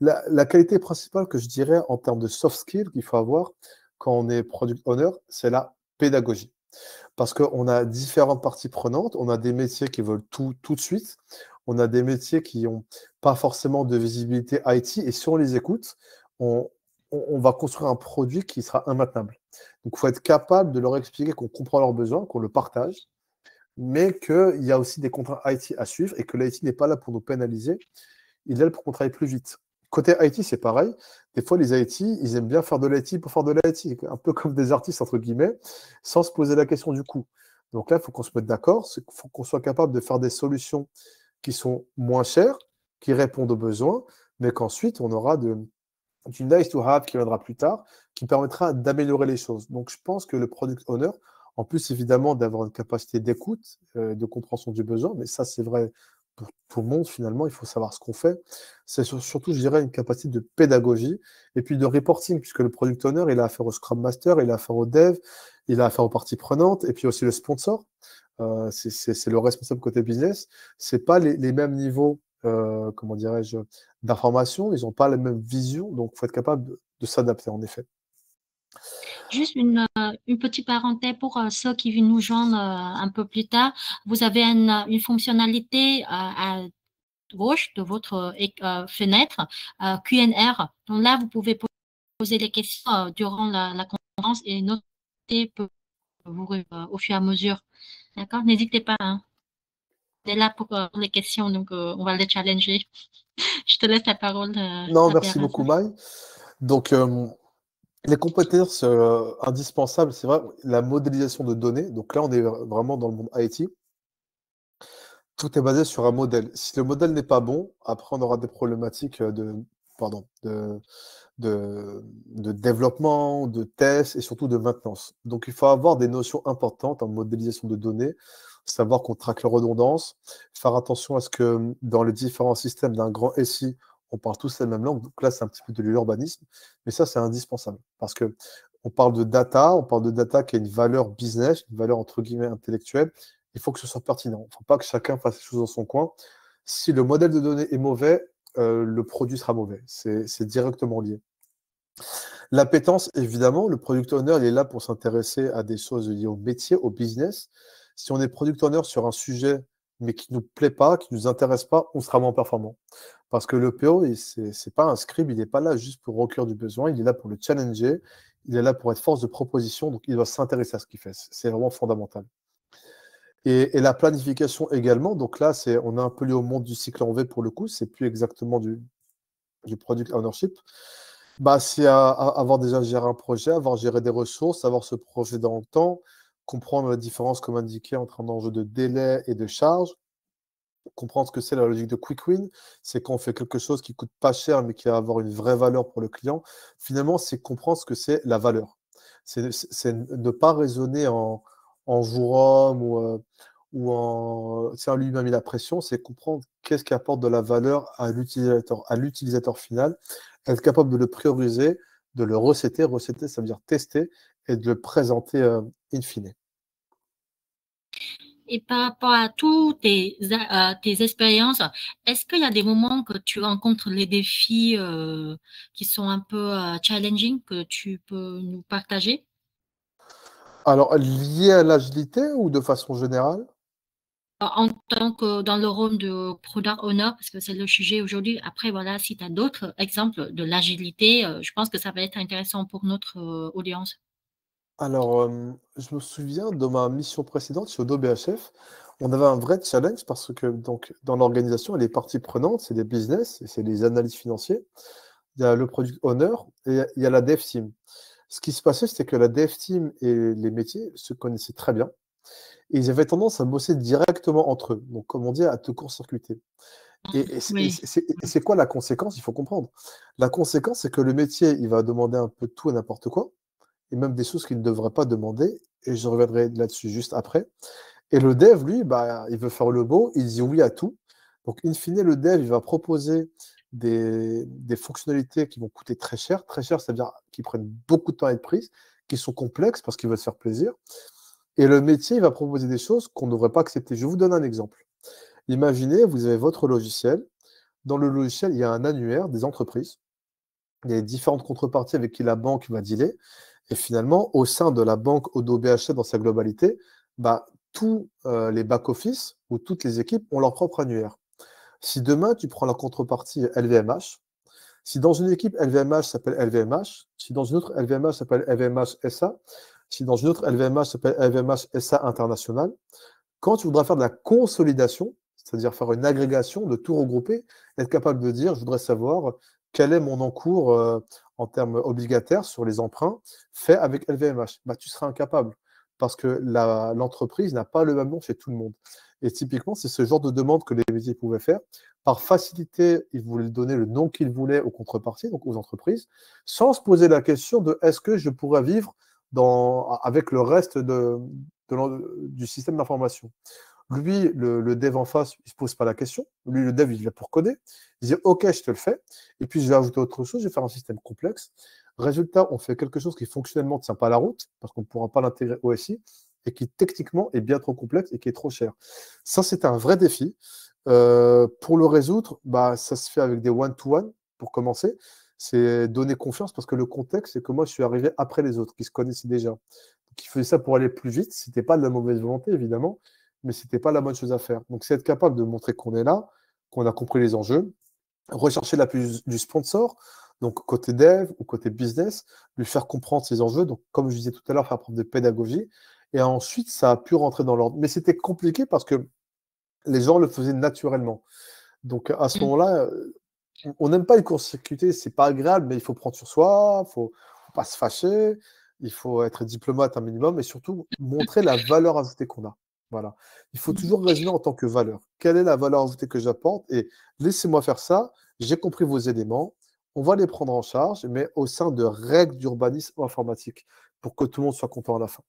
La qualité principale que je dirais en termes de soft skills qu'il faut avoir quand on est product owner, c'est la pédagogie. Parce qu'on a différentes parties prenantes, on a des métiers qui veulent tout de suite, on a des métiers qui n'ont pas forcément de visibilité IT, et si on les écoute, on va construire un produit qui sera immaintenable. Donc il faut être capable de leur expliquer qu'on comprend leurs besoins, qu'on le partage, mais qu'il y a aussi des contraintes IT à suivre et que l'IT n'est pas là pour nous pénaliser, il est là pour qu'on travaille plus vite. Côté IT, c'est pareil. Des fois, les IT, ils aiment bien faire de l'IT pour faire de l'IT, un peu comme des artistes, entre guillemets, sans se poser la question du coût. Donc là, il faut qu'on se mette d'accord, il faut qu'on soit capable de faire des solutions qui sont moins chères, qui répondent aux besoins, mais qu'ensuite, on aura du nice to have qui viendra plus tard, qui permettra d'améliorer les choses. Donc, je pense que le product owner, en plus, évidemment, d'avoir une capacité d'écoute, de compréhension du besoin, mais ça, c'est vrai pour tout le monde, finalement, il faut savoir ce qu'on fait. C'est surtout, je dirais, une capacité de pédagogie et puis de reporting, puisque le product owner, il a affaire au Scrum Master, il a affaire au dev, il a affaire aux parties prenantes, et puis aussi le sponsor. C'est le responsable côté business. C'est pas les mêmes niveaux, comment dirais-je, d'information, ils n'ont pas la même vision, donc il faut être capable de s'adapter, en effet. Juste une petite parenthèse pour ceux qui viennent nous joindre un peu plus tard. Vous avez une fonctionnalité à gauche de votre fenêtre Q&R. Donc là, vous pouvez poser les questions durant la conférence et noter au fur et à mesure. D'accord? N'hésitez pas. Hein. On est là pour les questions, donc on va les challenger. Je te laisse la parole. Non, merci beaucoup, Maï. Donc, les compétences indispensables, c'est vrai, la modélisation de données. Donc là, on est vraiment dans le monde IT. Tout est basé sur un modèle. Si le modèle n'est pas bon, après, on aura des problématiques de développement, de tests et surtout de maintenance. Donc, il faut avoir des notions importantes en modélisation de données, savoir qu'on traque la redondance, faire attention à ce que dans les différents systèmes d'un grand SI, on parle tous la même langue. Donc là, c'est un petit peu de l'urbanisme, mais ça, c'est indispensable parce que on parle de data qui a une valeur business, une valeur entre guillemets intellectuelle. Il faut que ce soit pertinent. Il ne faut pas que chacun fasse les choses dans son coin. Si le modèle de données est mauvais, le produit sera mauvais. C'est directement lié. L'appétence, évidemment, le product owner, il est là pour s'intéresser à des choses liées au métier, au business. Si on est product owner sur un sujet, mais qui ne nous plaît pas, qui ne nous intéresse pas, on sera moins performant. Parce que le PO, ce n'est pas un scribe, il n'est pas là juste pour recueillir du besoin, il est là pour le challenger, il est là pour être force de proposition, donc il doit s'intéresser à ce qu'il fait. C'est vraiment fondamental. Et la planification également, donc là, on est un peu lié au monde du cycle en V pour le coup, c'est plus exactement du product ownership. Bah, c'est avoir déjà géré un projet, avoir géré des ressources, savoir se projeter dans le temps, comprendre la différence, comme indiqué, entre un enjeu de délai et de charge, comprendre ce que c'est la logique de quick win, c'est quand on fait quelque chose qui coûte pas cher, mais qui va avoir une vraie valeur pour le client. Finalement, c'est comprendre ce que c'est la valeur. C'est ne pas raisonner en jour homme ou en tiens, lui il m'a mis la pression, c'est comprendre qu'est-ce qui apporte de la valeur à l'utilisateur final, être capable de le prioriser, de le recéter. Recéter, ça veut dire tester et de le présenter in fine. Et par rapport à toutes tes expériences, est-ce qu'il y a des moments que tu rencontres les défis qui sont un peu challenging que tu peux nous partager? Alors, lié à l'agilité ou de façon générale? En tant que dans le rôle de product owner, parce que c'est le sujet aujourd'hui. Après, voilà, si tu as d'autres exemples de l'agilité, je pense que ça va être intéressant pour notre audience. Alors, je me souviens de ma mission précédente chez Odo BHF, on avait un vrai challenge parce que donc dans l'organisation, les parties prenantes, c'est des business et c'est les analystes financiers. Il y a le product owner et il y a la dev team. Ce qui se passait, c'était que la dev team et les métiers se connaissaient très bien et ils avaient tendance à bosser directement entre eux. Donc, comme on dit, à te court-circuiter. Oui. C'est quoi la conséquence? Il faut comprendre. La conséquence, c'est que le métier, il va demander un peu tout et n'importe quoi et même des choses qu'il ne devrait pas demander, et je reviendrai là-dessus juste après. Et le dev, lui, bah, il veut faire le beau, il dit oui à tout. Donc, in fine, le dev, il va proposer des fonctionnalités qui vont coûter très cher, c'est-à-dire qui prennent beaucoup de temps à être prises, qui sont complexes parce qu'il veut se faire plaisir. Et le métier, il va proposer des choses qu'on ne devrait pas accepter. Je vous donne un exemple. Imaginez, vous avez votre logiciel. Dans le logiciel, il y a un annuaire des entreprises. Il y a différentes contreparties avec qui la banque va dealer. Et finalement, au sein de la banque Odo BHF dans sa globalité, bah, tous les back-office ou toutes les équipes ont leur propre annuaire. Si demain, tu prends la contrepartie LVMH, si dans une équipe LVMH s'appelle LVMH, si dans une autre LVMH s'appelle LVMH SA, si dans une autre LVMH s'appelle LVMH SA International, quand tu voudras faire de la consolidation, c'est-à-dire faire une agrégation de tout regrouper, être capable de dire, je voudrais savoir quel est mon encours en termes obligataires sur les emprunts fait avec LVMH. Bah, tu seras incapable parce que l'entreprise n'a pas le même nom chez tout le monde. Et typiquement, c'est ce genre de demande que les métiers pouvaient faire. Par facilité, ils voulaient donner le nom qu'ils voulaient aux contreparties, donc aux entreprises, sans se poser la question de est-ce que je pourrais vivre avec le reste du système d'information. Lui, le dev en face, il ne se pose pas la question. Lui, le dev, il est là pour coder. Il dit, OK, je te le fais. Et puis, je vais ajouter autre chose, je vais faire un système complexe. Résultat, on fait quelque chose qui fonctionnellement ne tient pas la route, parce qu'on ne pourra pas l'intégrer au SI, et qui techniquement est bien trop complexe et qui est trop cher. Ça, c'est un vrai défi. Pour le résoudre, bah, ça se fait avec des one-to-one, pour commencer. C'est donner confiance, parce que le contexte, c'est que moi, je suis arrivé après les autres, qui se connaissaient déjà. Donc, il faisait ça pour aller plus vite. Ce n'était pas de la mauvaise volonté, évidemment, mais ce n'était pas la bonne chose à faire. Donc, c'est être capable de montrer qu'on est là, qu'on a compris les enjeux, rechercher l'appui du sponsor, donc côté dev ou côté business, lui faire comprendre ses enjeux. Donc, comme je disais tout à l'heure, faire preuve de pédagogie. Et ensuite, ça a pu rentrer dans l'ordre. Mais c'était compliqué parce que les gens le faisaient naturellement. Donc, à ce moment-là, on n'aime pas les court-circuiter, c'est pas agréable, mais il faut prendre sur soi, faut pas se fâcher, il faut être diplomate un minimum et surtout montrer la valeur ajoutée qu'on a. Voilà. Il faut toujours raisonner en tant que valeur. Quelle est la valeur ajoutée que j'apporte? Et laissez-moi faire ça, j'ai compris vos éléments, on va les prendre en charge, mais au sein de règles d'urbanisme informatique pour que tout le monde soit content à la fin.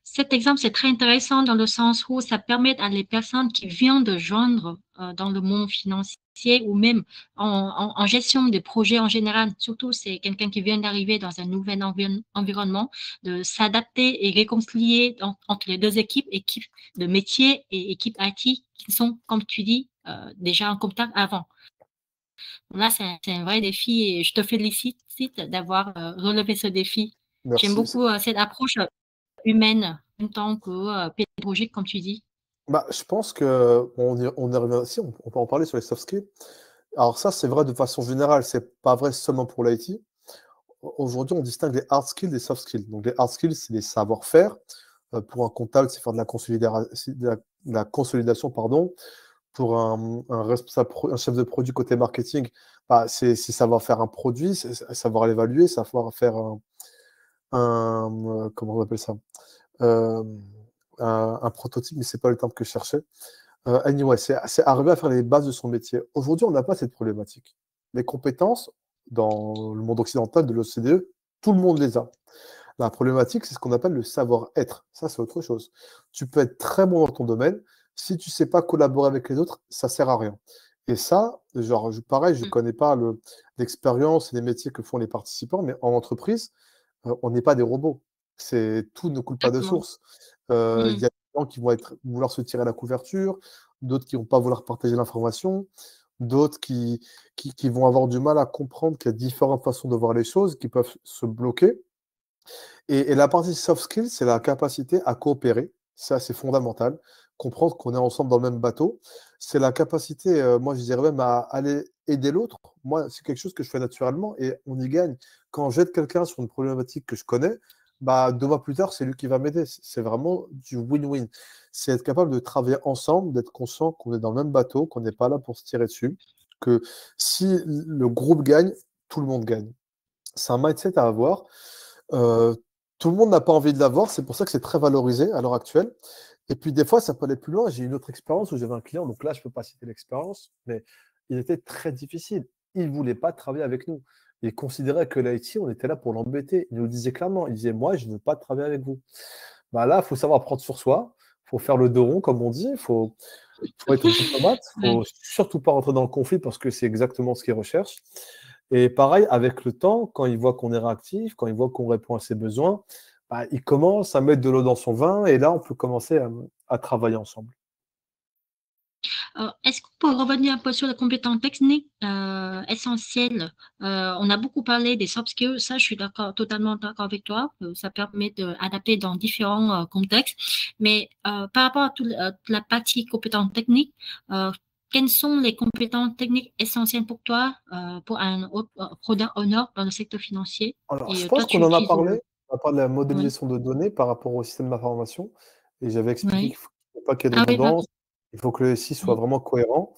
Cet exemple, c'est très intéressant dans le sens où ça permet à les personnes qui viennent de joindre dans le monde financier ou même en gestion des projets en général, surtout c'est quelqu'un qui vient d'arriver dans un nouvel environnement, de s'adapter et réconcilier entre les deux équipes, équipe de métier et équipe IT, qui sont, comme tu dis, déjà en contact avant. Là, c'est un vrai défi et je te félicite d'avoir relevé ce défi. J'aime Merci. beaucoup cette approche humaine en tant que pédagogique, comme tu dis. Bah, je pense que on y revient aussi, on peut en parler sur les soft skills. Alors ça, c'est vrai de façon générale, c'est pas vrai seulement pour l'IT. Aujourd'hui, on distingue les hard skills des soft skills. Donc, les hard skills, c'est les savoir-faire. Pour un comptable, c'est faire de la consolidation, pardon. pour un responsable, un chef de produit côté marketing, bah, c'est savoir faire un produit, c'est savoir l'évaluer, savoir faire comment on appelle ça? Euh, un prototype, mais c'est pas le terme que je cherchais. Anyway, c'est arriver à faire les bases de son métier. Aujourd'hui, on n'a pas cette problématique. Les compétences, dans le monde occidental de l'OCDE, tout le monde les a. La problématique, c'est ce qu'on appelle le savoir-être. Ça, c'est autre chose. Tu peux être très bon dans ton domaine. Si tu ne sais pas collaborer avec les autres, ça ne sert à rien. Et ça, genre, pareil, je ne connais pas l'expérience et les métiers que font les participants, mais en entreprise, on n'est pas des robots. Tout ne coule pas de Exactement. source. Il y a des gens qui vont vouloir se tirer la couverture, d'autres qui ne vont pas vouloir partager l'information, d'autres qui vont avoir du mal à comprendre qu'il y a différentes façons de voir les choses, qui peuvent se bloquer. Et la partie soft skills, c'est la capacité à coopérer. Ça, c'est fondamental. Comprendre qu'on est ensemble dans le même bateau. C'est la capacité, moi, je dirais même à aller aider l'autre. Moi, c'est quelque chose que je fais naturellement et on y gagne. Quand j'aide quelqu'un sur une problématique que je connais, bah, 2 mois plus tard, c'est lui qui va m'aider. C'est vraiment du win-win. C'est être capable de travailler ensemble, d'être conscient qu'on est dans le même bateau, qu'on n'est pas là pour se tirer dessus, que si le groupe gagne, tout le monde gagne. C'est un mindset à avoir. Euh, Tout le monde n'a pas envie de l'avoir, c'est pour ça que c'est très valorisé à l'heure actuelle. Et puis des fois, ça peut aller plus loin. J'ai une autre expérience où j'avais un client, donc là, je ne peux pas citer l'expérience, mais il était très difficile. Il ne voulait pas travailler avec nous. Il considérait que l'IT, on était là pour l'embêter. Il nous le disait clairement. Il disait, moi, je ne veux pas travailler avec vous. Bah là, il faut savoir prendre sur soi. Il faut faire le dos rond, comme on dit. Il faut être diplomate. Il ne Ouais. faut surtout pas rentrer dans le conflit parce que c'est exactement ce qu'il recherche. Et pareil, avec le temps, quand il voit qu'on est réactif, quand il voit qu'on répond à ses besoins, bah, il commence à mettre de l'eau dans son vin et là, on peut commencer à travailler ensemble. Est-ce qu'on peut revenir un peu sur les compétences techniques essentielles? On a beaucoup parlé des soft skills, ça je suis totalement d'accord avec toi, ça permet d'adapter dans différents contextes, mais par rapport à toute la partie compétences techniques, quelles sont les compétences techniques essentielles pour toi, pour un product owner dans le secteur financier? Alors, je Et pense toi, qu'on tu en a utilises... parlé. On a parlé de la Oui, modélisation de données par rapport au système d'information. Et j'avais expliqué oui. qu'il ne faut pas qu'il y ait de Ah oui, pardon. redondance. Il faut que le SI soit Oui. vraiment cohérent.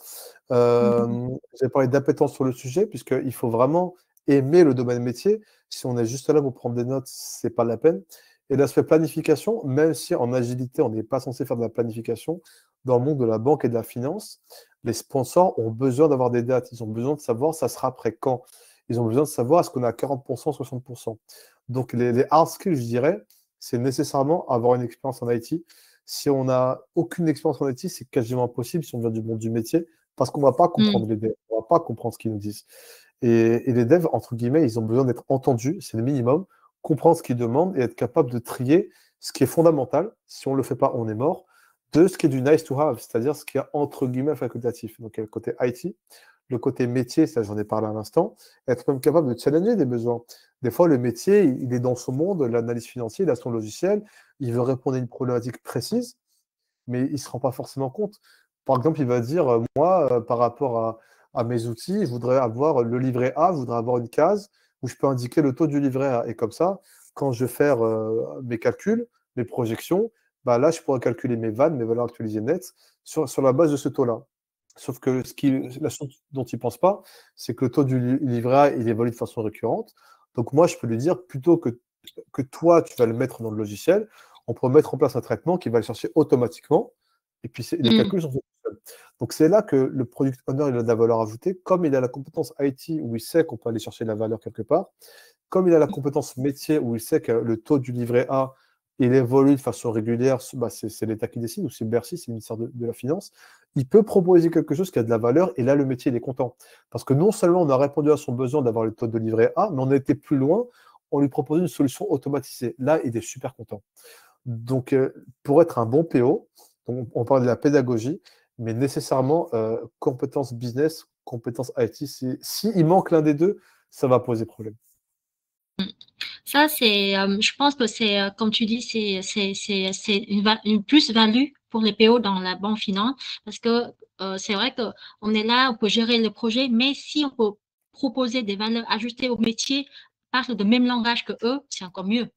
Mhm. J'ai parlé d'appétence sur le sujet, puisqu'il faut vraiment aimer le domaine métier. Si on est juste là pour prendre des notes, ce n'est pas la peine. Et l'aspect planification, même si en agilité, on n'est pas censé faire de la planification, dans le monde de la banque et de la finance, les sponsors ont besoin d'avoir des dates. Ils ont besoin de savoir ça sera après quand. Ils ont besoin de savoir est-ce qu'on est à 40%, 60%. Donc les hard skills, je dirais, c'est nécessairement avoir une expérience en IT. Si on n'a aucune expérience en IT, c'est quasiment impossible si on vient du monde du métier, parce qu'on ne va pas comprendre les devs, on ne va pas comprendre ce qu'ils nous disent. Et les devs, entre guillemets, ils ont besoin d'être entendus, c'est le minimum, comprendre ce qu'ils demandent et être capable de trier ce qui est fondamental. Si on ne le fait pas, on est mort. De ce qui est du nice to have, c'est-à-dire ce qui est entre guillemets facultatif. Donc il y a le côté IT, le côté métier, ça j'en ai parlé à l'instant, être même capable de challenger des besoins. Des fois, le métier, il est dans son monde, l'analyse financière, il a son logiciel, il veut répondre à une problématique précise, mais il ne se rend pas forcément compte. Par exemple, il va dire, moi, par rapport à mes outils, je voudrais avoir le livret A, je voudrais avoir une case où je peux indiquer le taux du livret A. Et comme ça, quand je vais faire mes calculs, mes projections, bah là, je pourrais calculer mes vannes, mes valeurs actualisées nettes, sur la base de ce taux-là. Sauf que la chose dont il ne pense pas, c'est que le taux du livret A, il évolue de façon récurrente. Donc moi, je peux lui dire, plutôt que toi, tu vas le mettre dans le logiciel, on peut mettre en place un traitement qui va le chercher automatiquement. Et puis, les calculs sont faits tout seuls. Donc, c'est là que le product owner, il a de la valeur ajoutée. Comme il a la compétence IT, où il sait qu'on peut aller chercher de la valeur quelque part, comme il a la compétence métier, où il sait que le taux du livret A, il évolue de façon régulière, bah, c'est l'État qui décide, ou c'est Bercy, c'est le ministère de la Finance, il peut proposer quelque chose qui a de la valeur, et là, le métier, il est content. Parce que non seulement on a répondu à son besoin d'avoir le taux de livret A, mais on a été plus loin, on lui proposait une solution automatisée. Là, il est super content. Donc, pour être un bon PO, on parle de la pédagogie, mais nécessairement compétences business, compétences IT. S'il manque l'un des deux, ça va poser problème. Ça, je pense que c'est, comme tu dis, c'est une plus-value pour les PO dans la banque finance, parce que c'est vrai qu'on est là, on peut gérer le projet, mais si on peut proposer des valeurs ajustées au métier, parle le même langage que eux, c'est encore mieux.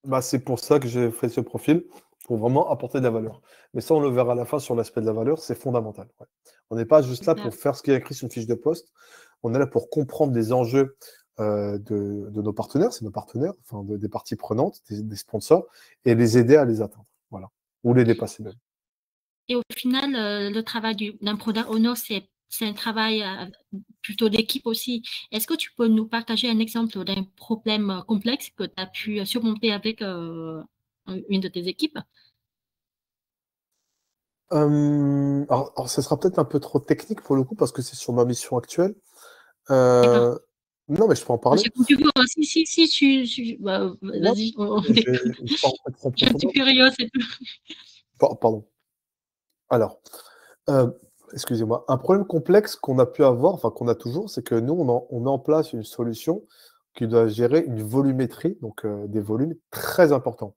Bah, c'est pour ça que j'ai fait ce profil. pour vraiment apporter de la valeur. Mais ça, on le verra à la fin sur l'aspect de la valeur, c'est fondamental. Ouais. On n'est pas juste là Super. pour faire ce qui est écrit sur une fiche de poste, on est là pour comprendre les enjeux de nos partenaires, c'est nos partenaires, enfin des parties prenantes, des sponsors, et les aider à les atteindre. Voilà. Ou les dépasser même. Et au final, le travail d'un product owner, c'est un travail plutôt d'équipe aussi. Est-ce que tu peux nous partager un exemple d'un problème complexe que tu as pu surmonter avec une de tes équipes? Alors, ça sera peut-être un peu trop technique pour le coup, parce que c'est sur ma mission actuelle. D'accord. Non, mais je peux en parler. C'est comme tu veux. Si, Ouais, vas-y. je vais pas rentrer trop en Je suis un petit profondeur. curieux, c'est tout. Pardon. Alors, excusez-moi, un problème complexe qu'on a pu avoir, enfin qu'on a toujours, c'est que nous, on met en place une solution qui doit gérer une volumétrie, donc des volumes très importants.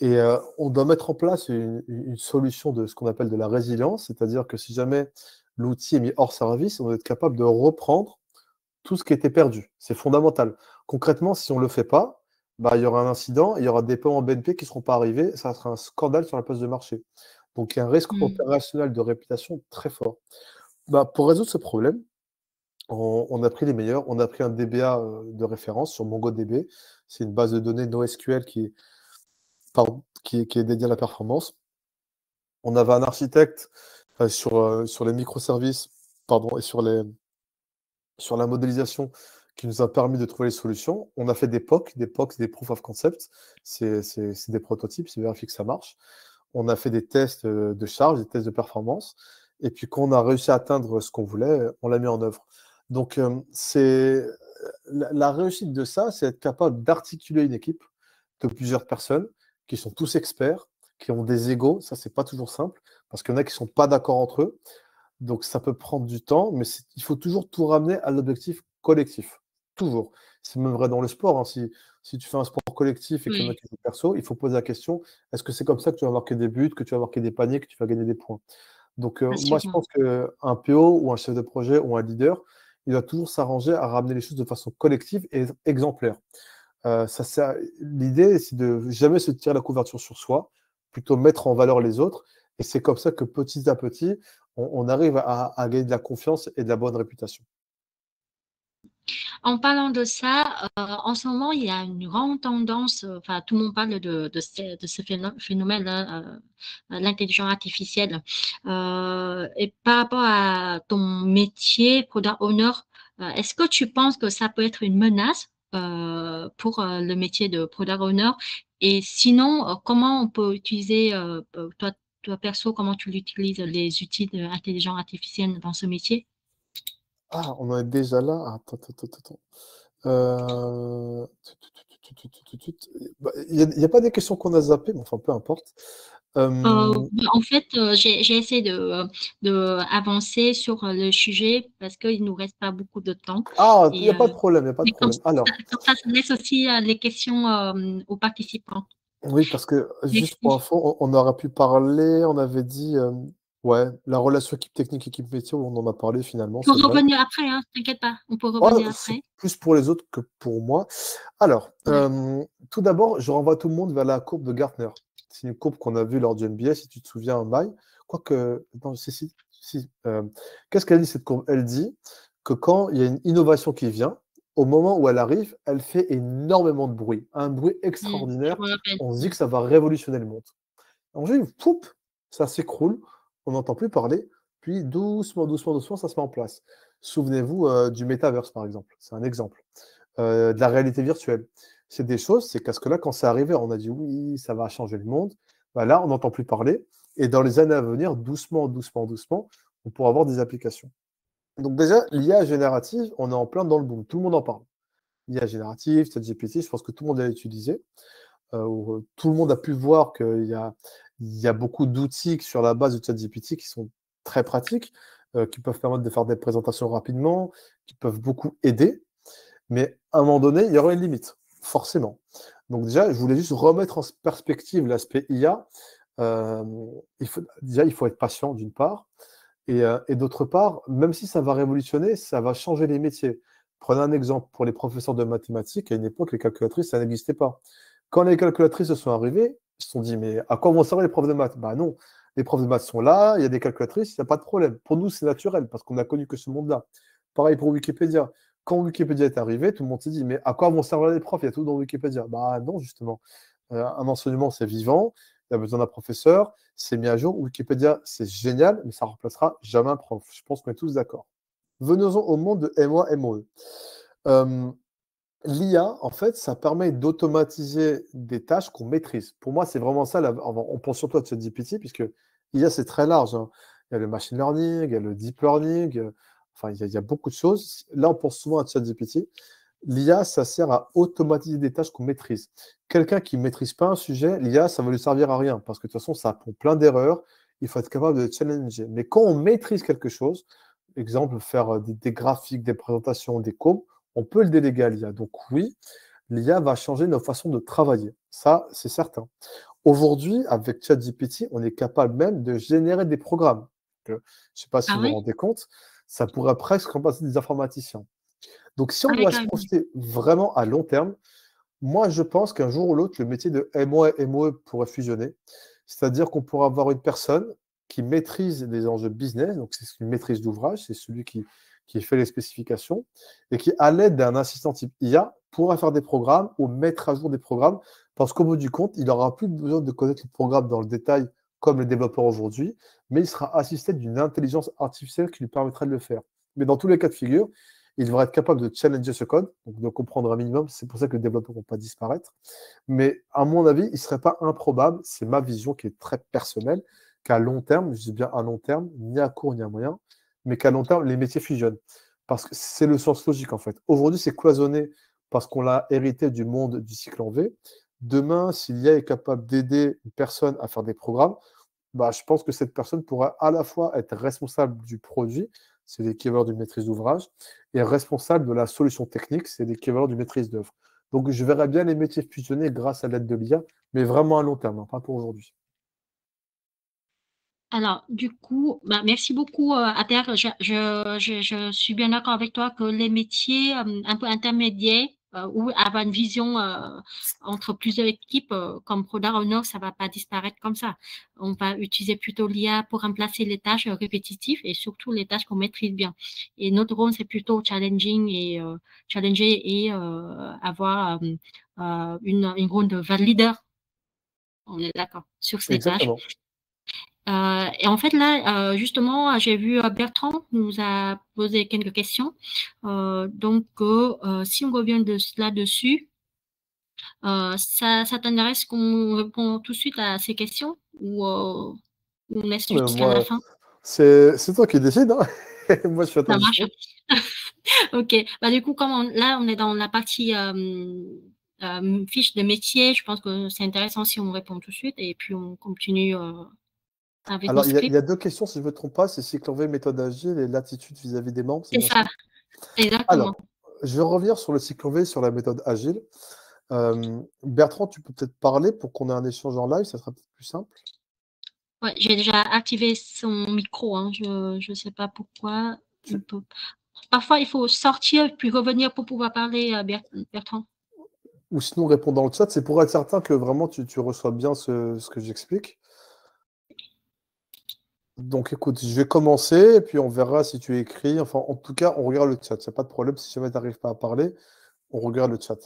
Et on doit mettre en place une solution de ce qu'on appelle de la résilience, c'est-à-dire que si jamais l'outil est mis hors service, on doit être capable de reprendre tout ce qui était perdu. C'est fondamental. Concrètement, si on ne le fait pas, bah, il y aura un incident, il y aura des paiements BNP qui ne seront pas arrivés, ça sera un scandale sur la place de marché. Donc, il y a un risque opérationnel de réputation très fort. Bah, pour résoudre ce problème, on a pris les meilleurs. On a pris un DBA de référence sur MongoDB. C'est une base de données NoSQL qui est dédiée à la performance. On avait un architecte sur les microservices et sur la modélisation qui nous a permis de trouver les solutions. On a fait des POC, c'est des proof of concept. C'est des prototypes, c'est vérifier que ça marche. On a fait des tests de charge, des tests de performance. Et puis, quand on a réussi à atteindre ce qu'on voulait, on l'a mis en œuvre. Donc, la réussite de ça, c'est être capable d'articuler une équipe de plusieurs personnes qui sont tous experts, qui ont des égos. Ça, c'est pas toujours simple, parce qu'il y en a qui sont pas d'accord entre eux. Donc, ça peut prendre du temps, mais il faut toujours tout ramener à l'objectif collectif. Toujours. C'est même vrai dans le sport. Hein. Si tu fais un sport collectif et qu'il y en a Oui, qui jouent perso, il faut poser la question, est-ce que c'est comme ça que tu vas marquer des buts, que tu vas marquer des paniers, que tu vas gagner des points? Donc, moi, je assurément. pense qu'un PO ou un chef de projet ou un leader, il doit toujours s'arranger à ramener les choses de façon collective et exemplaire. L'idée, c'est de jamais se tirer la couverture sur soi, plutôt mettre en valeur les autres. Et c'est comme ça que petit à petit, on arrive à gagner de la confiance et de la bonne réputation. En parlant de ça, en ce moment, il y a une grande tendance, enfin, tout le monde parle de ce phénomène-là, l'intelligence artificielle. Et par rapport à ton métier, product owner, est-ce que tu penses que ça peut être une menace pour le métier de product owner? Et sinon, comment on peut utiliser, toi perso, comment tu l'utilises, les outils d'intelligence artificielle dans ce métier? Ah, on en est déjà là. Attends. Euh, bah, Il n'y a pas des questions qu'on a zappées, mais enfin, peu importe. En fait, j'ai essayé de avancer sur le sujet parce qu'il nous reste pas beaucoup de temps. Ah, il n'y Et, a pas de problème, il n'y a pas de mais problème. Alors, ça laisse aussi les questions aux participants. oui, parce que juste pour Merci. info, on aurait pu parler, on avait dit, ouais, la relation équipe technique, équipe métier, on en a parlé finalement, On c'est peut vrai. revenir après, hein, t'inquiète pas, on peut Ouais, revenir c'est après. plus pour les autres que pour moi. Alors, Ouais. tout d'abord, je renvoie tout le monde vers la courbe de Gartner. C'est une courbe qu'on a vue lors du MBA, si tu te souviens, en maille. Quoique, non, qu'est-ce qu'elle dit, cette courbe? Elle dit que quand il y a une innovation qui vient, au moment où elle arrive, elle fait énormément de bruit, un bruit Je extraordinaire. me rappelle. On se dit que ça va révolutionner le monde. Ensuite, poup, ça s'écroule, on n'entend plus parler, puis doucement, ça se met en place. Souvenez-vous du Metaverse, par exemple. C'est un exemple. De la réalité virtuelle. C'est des choses, c'est qu'à ce que là, quand c'est arrivé, on a dit oui, ça va changer le monde. Bah là, on n'entend plus parler. Et dans les années à venir, doucement, on pourra avoir des applications. Donc déjà, l'IA générative, on est en plein dans le boom. Tout le monde en parle. L'IA générative, ChatGPT, je pense que tout le monde l'a utilisé. Tout le monde a pu voir qu'il y a beaucoup d'outils sur la base de ChatGPT qui sont très pratiques, qui peuvent permettre de faire des présentations rapidement, qui peuvent beaucoup aider. Mais à un moment donné, il y aura une limite, forcément. Donc déjà, je voulais juste remettre en perspective l'aspect IA. Il faut être patient d'une part. Et d'autre part, même si ça va révolutionner, ça va changer les métiers. Prenez un exemple pour les professeurs de mathématiques. À une époque, les calculatrices, ça n'existait pas. Quand les calculatrices sont arrivées, Ils se sont dit, mais à quoi vont servir les profs de maths? Bah non, les profs de maths sont là, il y a des calculatrices, il n'y a pas de problème. Pour nous, c'est naturel parce qu'on n'a connu que ce monde-là. Pareil pour Wikipédia. Quand Wikipédia est arrivé, tout le monde s'est dit, mais à quoi vont servir les profs? Il y a tout dans Wikipédia. Bah non, justement. Un enseignement, c'est vivant, il y a besoin d'un professeur, c'est mis à jour. Wikipédia, c'est génial, mais ça ne remplacera jamais un prof. Je pense qu'on est tous d'accord. Venons-en au monde de MOA, MOE. L'IA, en fait, ça permet d'automatiser des tâches qu'on maîtrise. Pour moi, c'est vraiment ça. On pense surtout à ChatGPT, puisque l'IA, c'est très large, hein. Il y a le machine learning, il y a le deep learning, enfin, il y a beaucoup de choses. Là, on pense souvent à ChatGPT. L'IA, ça sert à automatiser des tâches qu'on maîtrise. Quelqu'un qui ne maîtrise pas un sujet, l'IA, ça ne va lui servir à rien, parce que de toute façon, ça prend plein d'erreurs. Il faut être capable de challenger. Mais quand on maîtrise quelque chose, exemple, faire des graphiques, des présentations, des codes, on peut le déléguer à l'IA. Donc oui, l'IA va changer nos façons de travailler. Ça, c'est certain. Aujourd'hui, avec ChatGPT, on est capable même de générer des programmes. Je ne sais pas si Ah vous vous oui? rendez compte, ça pourrait presque remplacer des informaticiens. Donc si on Ah oui, doit se carrément. projeter vraiment à long terme, moi je pense qu'un jour ou l'autre, le métier de MOA et MOE pourrait fusionner. C'est-à-dire qu'on pourra avoir une personne qui maîtrise des enjeux business, donc c'est une maîtrise d'ouvrage, c'est celui qui fait les spécifications, et qui, à l'aide d'un assistant type IA, pourra faire des programmes ou mettre à jour des programmes, parce qu'au bout du compte, il n'aura plus besoin de connaître le programme dans le détail comme les développeurs aujourd'hui, mais il sera assisté d'une intelligence artificielle qui lui permettra de le faire. Mais dans tous les cas de figure, il devra être capable de challenger ce code, donc de comprendre un minimum, c'est pour ça que les développeurs ne vont pas disparaître. Mais à mon avis, il ne serait pas improbable, c'est ma vision qui est très personnelle, qu'à long terme, je dis bien à long terme, ni à court ni à moyen, mais qu'à long terme, les métiers fusionnent. Parce que c'est le sens logique, en fait. Aujourd'hui, c'est cloisonné parce qu'on l'a hérité du monde du cycle en V. Demain, si l'IA est capable d'aider une personne à faire des programmes, bah, je pense que cette personne pourra à la fois être responsable du produit, c'est l'équivalent d'une maîtrise d'ouvrage, et responsable de la solution technique, c'est l'équivalent d'une maîtrise d'œuvre. Donc, je verrais bien les métiers fusionner grâce à l'aide de l'IA, mais vraiment à long terme, hein, pas pour aujourd'hui. Alors, du coup, bah, merci beaucoup, Ader. Je suis bien d'accord avec toi que les métiers un peu intermédiaires ou avoir une vision entre plusieurs équipes comme Product Owner, ça va pas disparaître comme ça. On va utiliser plutôt l'IA pour remplacer les tâches répétitives et surtout les tâches qu'on maîtrise bien. Et notre rôle, c'est plutôt challenger et avoir une rôle de leader. On est d'accord sur ces tâches. Exactement. Et en fait, là, justement, j'ai vu Bertrand nous a posé quelques questions. Donc, si on revient là-dessus, ça t'intéresse qu'on répond tout de suite à ces questions ou on laisse Mais jusqu'à la moi, fin? c'est toi qui décides, hein. Moi, je suis à ta Ça marche. dispo. Ok. Bah, du coup, comme là, on est dans la partie fiche de métier, je pense que c'est intéressant si on répond tout de suite et puis on continue avec nos Alors, il y a scripts. deux questions, si je ne me trompe pas, c'est cycle en V, méthode agile et l'attitude vis-à-vis des membres, c'est C'est bien ça? ça, exactement. Alors, je vais revenir sur le cycle en V, sur la méthode agile. Bertrand, tu peux peut-être parler pour qu'on ait un échange en live, ça sera peut-être plus simple. Ouais, j'ai déjà activé son micro, hein. Je sais pas pourquoi. Parfois, il faut sortir puis revenir pour pouvoir parler, Bertrand. Ou sinon, répondre dans le chat, c'est pour être certain que vraiment tu reçois bien ce que j'explique. Donc écoute, je vais commencer et puis on verra si tu écris. Enfin, en tout cas, on regarde le chat. Il n'y a pas de problème. Si jamais tu n'arrives pas à parler, on regarde le chat.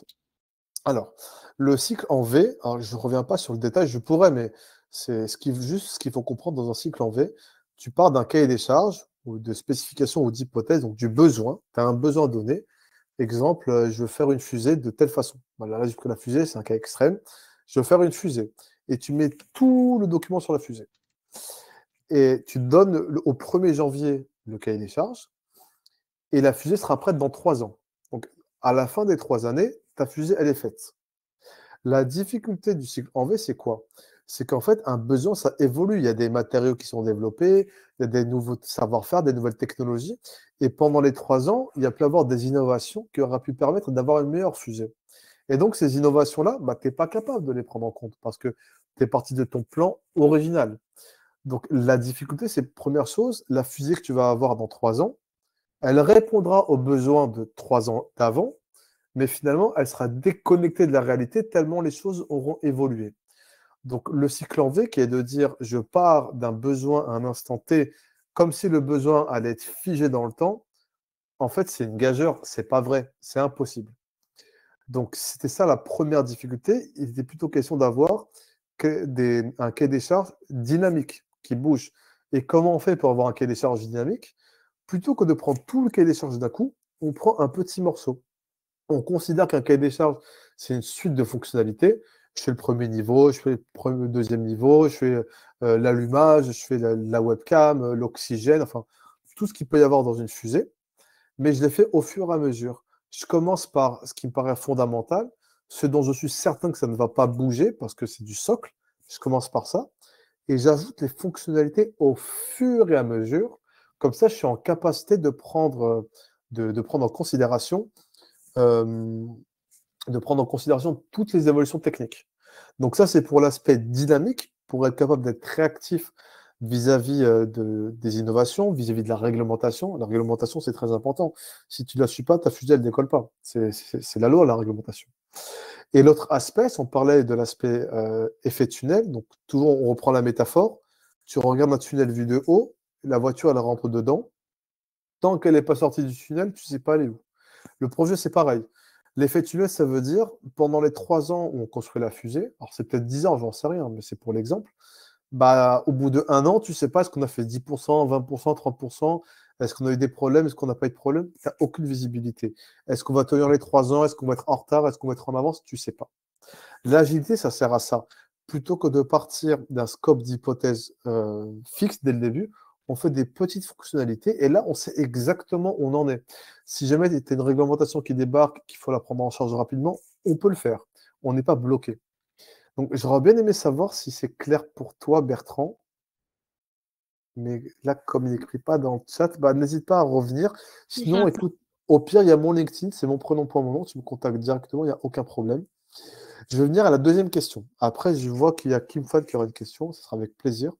Alors, le cycle en V, alors je ne reviens pas sur le détail, je pourrais, mais c'est juste ce qu'il faut comprendre dans un cycle en V. Tu pars d'un cahier des charges ou de spécification ou d'hypothèse, donc du besoin. Tu as un besoin donné. Exemple, je veux faire une fusée de telle façon. Voilà, là, j'ai pris la fusée, c'est un cas extrême. Je veux faire une fusée. Et tu mets tout le document sur la fusée. Et tu donnes au 1er janvier le cahier des charges. Et la fusée sera prête dans 3 ans. Donc, à la fin des 3 années, ta fusée, elle est faite. La difficulté du cycle en V, c'est quoi? C'est qu'en fait, un besoin, ça évolue. Il y a des matériaux qui sont développés, il y a des nouveaux savoir-faire, des nouvelles technologies. Et pendant les 3 ans, il y a pu avoir des innovations qui auraient pu permettre d'avoir une meilleure fusée. Et donc, ces innovations-là, bah, tu n'es pas capable de les prendre en compte parce que tu es parti de ton plan original. Donc, la difficulté, c'est première chose, la fusée que tu vas avoir dans 3 ans, elle répondra aux besoins de 3 ans d'avant, mais finalement, elle sera déconnectée de la réalité tellement les choses auront évolué. Donc, le cycle en V qui est de dire je pars d'un besoin à un instant T, comme si le besoin allait être figé dans le temps, en fait, c'est une gageure, c'est pas vrai, c'est impossible. Donc, c'était ça la première difficulté. Il était plutôt question d'avoir un cahier des charges dynamique qui bouge. Et comment on fait pour avoir un cahier des charges dynamique? Plutôt que de prendre tout le cahier des charges d'un coup, on prend un petit morceau. On considère qu'un cahier des charges, c'est une suite de fonctionnalités. Je fais le premier niveau, je fais le deuxième niveau, je fais l'allumage, je fais la webcam, l'oxygène, enfin, tout ce qu'il peut y avoir dans une fusée. Mais je l'ai fait au fur et à mesure. Je commence par ce qui me paraît fondamental, ce dont je suis certain que ça ne va pas bouger parce que c'est du socle. Je commence par ça et j'ajoute les fonctionnalités au fur et à mesure. Comme ça, je suis en capacité de prendre, de prendre en considération euh, toutes les évolutions techniques. Donc ça, c'est pour l'aspect dynamique, pour être capable d'être réactif vis-à-vis des innovations, vis-à-vis de la réglementation. La réglementation, c'est très important. Si tu ne la suis pas, ta fusée, elle ne décolle pas. C'est la loi, la réglementation. Et l'autre aspect, si on parlait de l'aspect effet tunnel, donc toujours on reprend la métaphore, tu regardes un tunnel vu de haut, la voiture, elle rentre dedans. Tant qu'elle n'est pas sortie du tunnel, tu ne sais pas aller où. Le projet, c'est pareil. L'effet tunnel, ça veut dire, pendant les 3 ans où on construit la fusée, alors c'est peut-être 10 ans, j'en sais rien, mais c'est pour l'exemple, bah, au bout d'1 an, tu ne sais pas est-ce qu'on a fait 10%, 20%, 30%, est-ce qu'on a eu des problèmes, est-ce qu'on n'a pas eu de problème, tu n'as aucune visibilité. Est-ce qu'on va tenir les 3 ans, est-ce qu'on va être en retard, est-ce qu'on va être en avance, tu ne sais pas. L'agilité, ça sert à ça. Plutôt que de partir d'un scope d'hypothèse fixe dès le début, on fait des petites fonctionnalités et là, on sait exactement où on en est. Si jamais il y a une réglementation qui débarque, qu'il faut la prendre en charge rapidement, on peut le faire. On n'est pas bloqué. Donc, j'aurais bien aimé savoir si c'est clair pour toi, Bertrand. Mais là, comme il n'écrit pas dans le chat, bah, n'hésite pas à revenir. Sinon, écoute, au pire, il y a mon LinkedIn, c'est mon prénom pour mon nom. Tu me contactes directement, il n'y a aucun problème. Je vais venir à la deuxième question. Après, je vois qu'il y a Kim Fan qui aura une question, ce sera avec plaisir.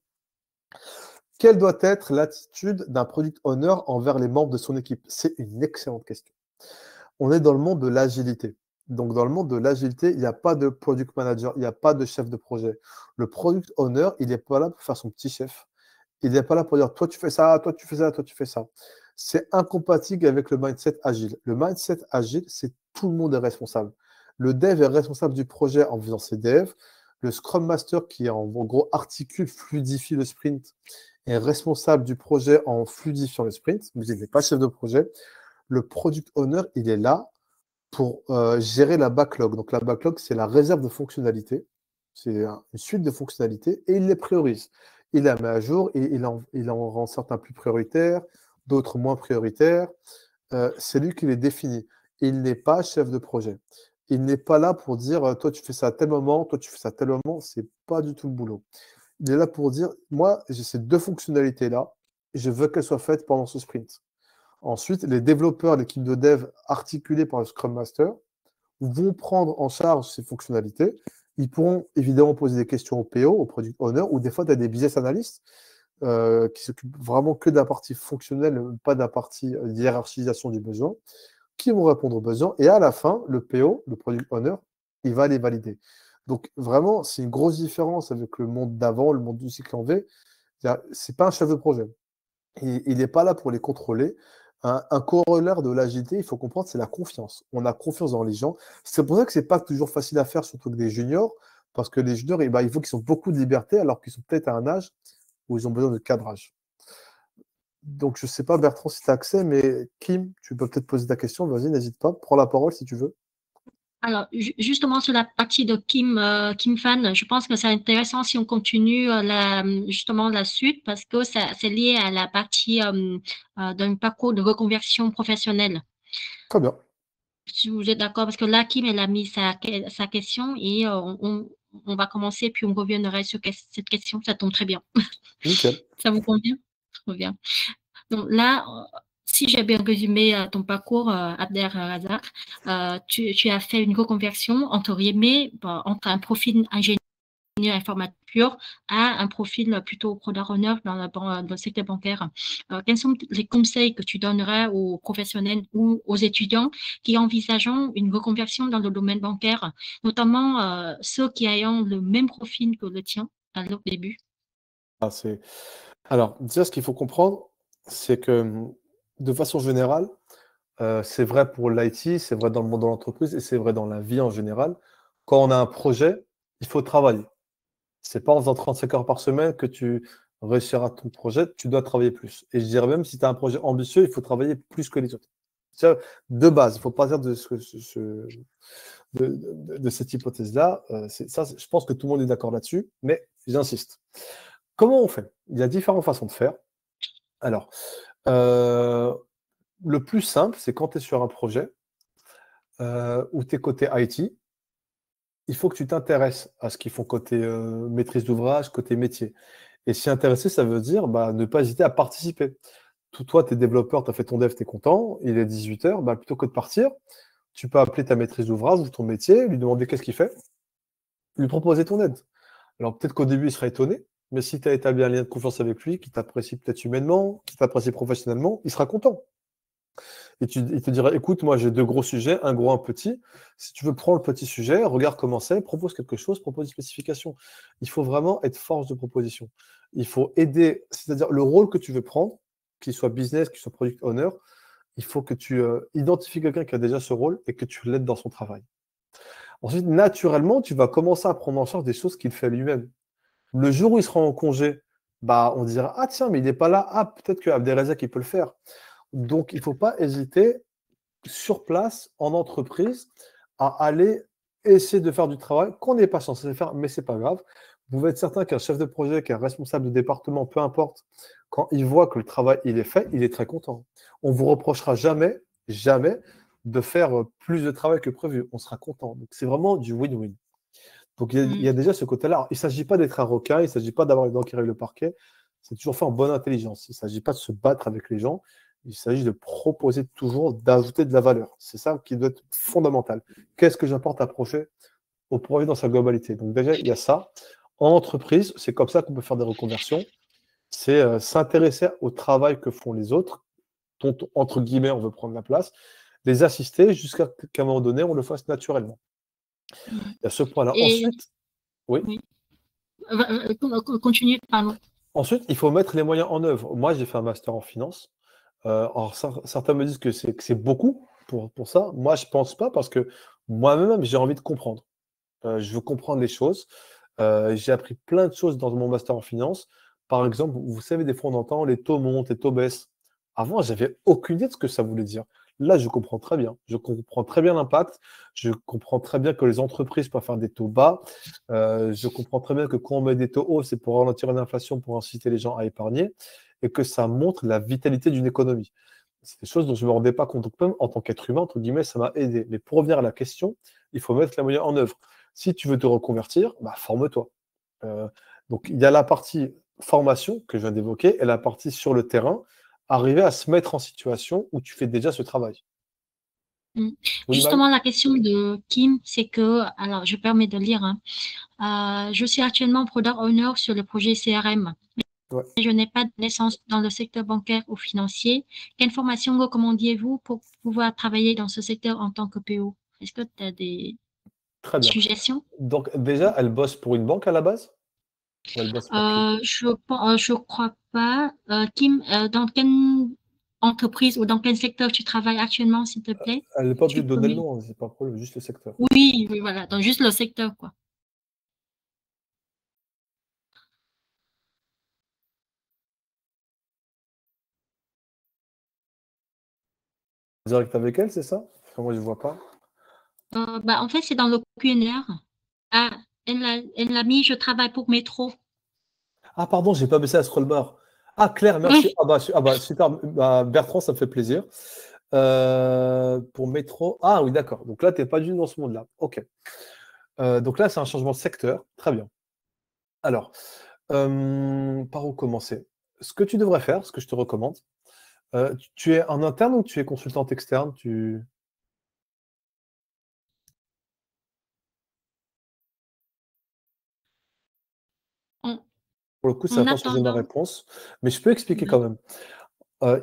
Quelle doit être l'attitude d'un product owner envers les membres de son équipe? C'est une excellente question. On est dans le monde de l'agilité. Donc, dans le monde de l'agilité, il n'y a pas de product manager, il n'y a pas de chef de projet. Le product owner, il n'est pas là pour faire son petit chef. Il n'est pas là pour dire toi tu fais ça, toi tu fais ça, toi tu fais ça. C'est incompatible avec le mindset agile. Le mindset agile, c'est tout le monde est responsable. Le dev est responsable du projet en faisant ses devs. Le Scrum Master, qui en gros articule, fluidifie le sprint, est responsable du projet en fluidifiant le sprint. Vous n'êtes pas chef de projet. Le Product Owner, il est là pour gérer la backlog. Donc la backlog, c'est la réserve de fonctionnalités. C'est une suite de fonctionnalités et il les priorise. Il la met à jour et il en rend certains plus prioritaires, d'autres moins prioritaires. C'est lui qui les définit. Il n'est pas chef de projet. Il n'est pas là pour dire toi tu fais ça à tel moment, toi tu fais ça à tel moment. C'est pas du tout le boulot. Il est là pour dire moi j'ai ces 2 fonctionnalités-là, je veux qu'elles soient faites pendant ce sprint. Ensuite, les développeurs, l'équipe de dev articulée par le Scrum Master vont prendre en charge ces fonctionnalités. Ils pourront évidemment poser des questions au PO, au Product Owner, ou des fois, tu as des business analysts qui s'occupent vraiment que de la partie fonctionnelle, pas de la partie hiérarchisation du besoin, qui vont répondre aux besoins. Et à la fin, le PO, le Product Owner, il va les valider. Donc vraiment, c'est une grosse différence avec le monde d'avant, le monde du cycle en V. C'est pas un chef de projet. Il n'est pas là pour les contrôler. Un corollaire de l'agilité, il faut comprendre, c'est la confiance. On a confiance dans les gens. C'est pour ça que ce n'est pas toujours facile à faire, surtout avec des juniors, parce que les juniors, il faut qu'ils aient beaucoup de liberté, alors qu'ils sont peut-être à un âge où ils ont besoin de cadrage. Donc, je ne sais pas, Bertrand, si tu as accès, mais Kim, tu peux peut-être poser ta question. Vas-y, n'hésite pas. Prends la parole si tu veux. Alors, justement, sur la partie de Kim Fan, je pense que c'est intéressant si on continue justement la suite parce que c'est lié à la partie d'un parcours de reconversion professionnelle. Très bien. Si vous êtes d'accord, parce que là, Kim, elle a mis sa question et on va commencer, puis on reviendra sur cette question. Ça tombe très bien. Nickel. Ça vous convient? Très bien. Donc là, si j'ai bien résumé ton parcours, Abderrazak, tu as fait une reconversion entre guillemets, entre un profil ingénieur informatique pure à un profil plutôt product owner dans le secteur bancaire. Quels sont les conseils que tu donnerais aux professionnels ou aux étudiants qui envisageant une reconversion dans le domaine bancaire, notamment ceux qui ayant le même profil que le tien à leur début? Alors, déjà, ce qu'il faut comprendre, c'est que de façon générale, c'est vrai pour l'IT, c'est vrai dans le monde de l'entreprise et c'est vrai dans la vie en général. Quand on a un projet, il faut travailler. C'est pas en faisant 35 heures par semaine que tu réussiras ton projet, tu dois travailler plus. Et je dirais même, si tu as un projet ambitieux, il faut travailler plus que les autres. Ça, de base, il ne faut pas dire de cette hypothèse-là. Ça, je pense que tout le monde est d'accord là-dessus, mais j'insiste. Comment on fait? Il y a différentes façons de faire. Alors, le plus simple, c'est quand tu es sur un projet où tu es côté IT, il faut que tu t'intéresses à ce qu'ils font côté maîtrise d'ouvrage, côté métier. Et s'y intéresser, ça veut dire ne pas hésiter à participer. Toi, tu es développeur, tu as fait ton dev, tu es content, il est 18 heures, plutôt que de partir, tu peux appeler ta maîtrise d'ouvrage ou ton métier, lui demander qu'est-ce qu'il fait, lui proposer ton aide. Alors peut-être qu'au début, il sera étonné, mais si tu as établi un lien de confiance avec lui, qui t'apprécie peut-être humainement, qui t'apprécie professionnellement, il sera content. Et il te dira, écoute, moi j'ai deux gros sujets, un gros, un petit. Si tu veux prendre le petit sujet, regarde comment c'est, propose quelque chose, propose une spécification. Il faut vraiment être force de proposition. Il faut aider, c'est-à-dire le rôle que tu veux prendre, qu'il soit business, qu'il soit product owner, il faut que tu identifies quelqu'un qui a déjà ce rôle et que tu l'aides dans son travail. Ensuite, naturellement, tu vas commencer à prendre en charge des choses qu'il fait lui-même. Le jour où il sera en congé, on dira, ah tiens, mais il n'est pas là, ah peut-être que Abdelrazak il peut le faire. Donc, il ne faut pas hésiter sur place, en entreprise, à aller essayer de faire du travail qu'on n'est pas censé faire, mais ce n'est pas grave. Vous pouvez être certain qu'un chef de projet, qu'un responsable de département, peu importe, quand il voit que le travail il est fait, il est très content. On ne vous reprochera jamais, jamais de faire plus de travail que prévu. On sera content. Donc, c'est vraiment du win-win. Donc, il y a déjà ce côté-là. Alors, il ne s'agit pas d'être un requin, il ne s'agit pas d'avoir les dents qui règlent le parquet. C'est toujours fait en bonne intelligence. Il ne s'agit pas de se battre avec les gens. Il s'agit de proposer toujours, d'ajouter de la valeur. C'est ça qui doit être fondamental. Qu'est-ce que j'apporte à au projet dans sa globalité? Donc déjà, il y a ça. En entreprise, c'est comme ça qu'on peut faire des reconversions. C'est s'intéresser au travail que font les autres, dont, entre guillemets, on veut prendre la place, les assister jusqu'à qu'à un moment donné, on le fasse naturellement. Il y a ce point-là. Et Ensuite, oui. oui. Continue, pardon. Ensuite, il faut mettre les moyens en œuvre. Moi, j'ai fait un master en finance. Alors, certains me disent que c'est beaucoup pour ça. Moi, je ne pense pas parce que moi-même, j'ai envie de comprendre. Je veux comprendre les choses. J'ai appris plein de choses dans mon master en finance. Par exemple, vous savez, des fois, on entend les taux montent, les taux baissent. Avant, je n'avais aucune idée de ce que ça voulait dire. Là, je comprends très bien. Je comprends très bien l'impact. Je comprends très bien que les entreprises peuvent faire des taux bas. Je comprends très bien que quand on met des taux hauts, c'est pour ralentir l'inflation, pour inciter les gens à épargner et que ça montre la vitalité d'une économie. C'est des choses dont je ne me rendais pas compte. Donc, même en tant qu'être humain, entre guillemets, ça m'a aidé. Mais pour revenir à la question, il faut mettre les moyens en œuvre. Si tu veux te reconvertir, forme-toi. Donc, il y a la partie formation que je viens d'évoquer et la partie sur le terrain, arriver à se mettre en situation où tu fais déjà ce travail. Justement, la question de Kim, c'est que, alors je permets de lire, je suis actuellement product owner sur le projet CRM. Ouais. Je n'ai pas de naissance dans le secteur bancaire ou financier. Quelle formation recommanderiez-vous pour pouvoir travailler dans ce secteur en tant que PO? Est-ce que tu as des suggestions? Donc déjà, elle bosse pour une banque à la base? Ou elle bosse pour qui? Je crois pas. Kim, dans quelle entreprise ou dans quel secteur tu travailles actuellement, s'il te plaît? Elle n'est pas obligée de donner le nom, c'est pas un problème, juste le secteur. Oui, voilà, dans juste le secteur, quoi. Direct avec elle, c'est ça? Parce que moi, je ne vois pas. En fait, c'est dans le Q&R. Ah, elle l'a mis, je travaille pour Métro. Ah, pardon, j'ai pas baissé la scroll bar. Ah, Claire, merci. Oui. Super. Bertrand, ça me fait plaisir. Pour Métro. Ah oui, d'accord. Donc là, tu n'es pas du tout dans ce monde-là. OK. Donc là, c'est un changement de secteur. Très bien. Alors, par où commencer? Ce que tu devrais faire, ce que je te recommande, tu es en interne ou tu es consultante externe? Pour le coup, ça En n'a pas changé ma attendant, réponse, mais je peux expliquer oui. quand même.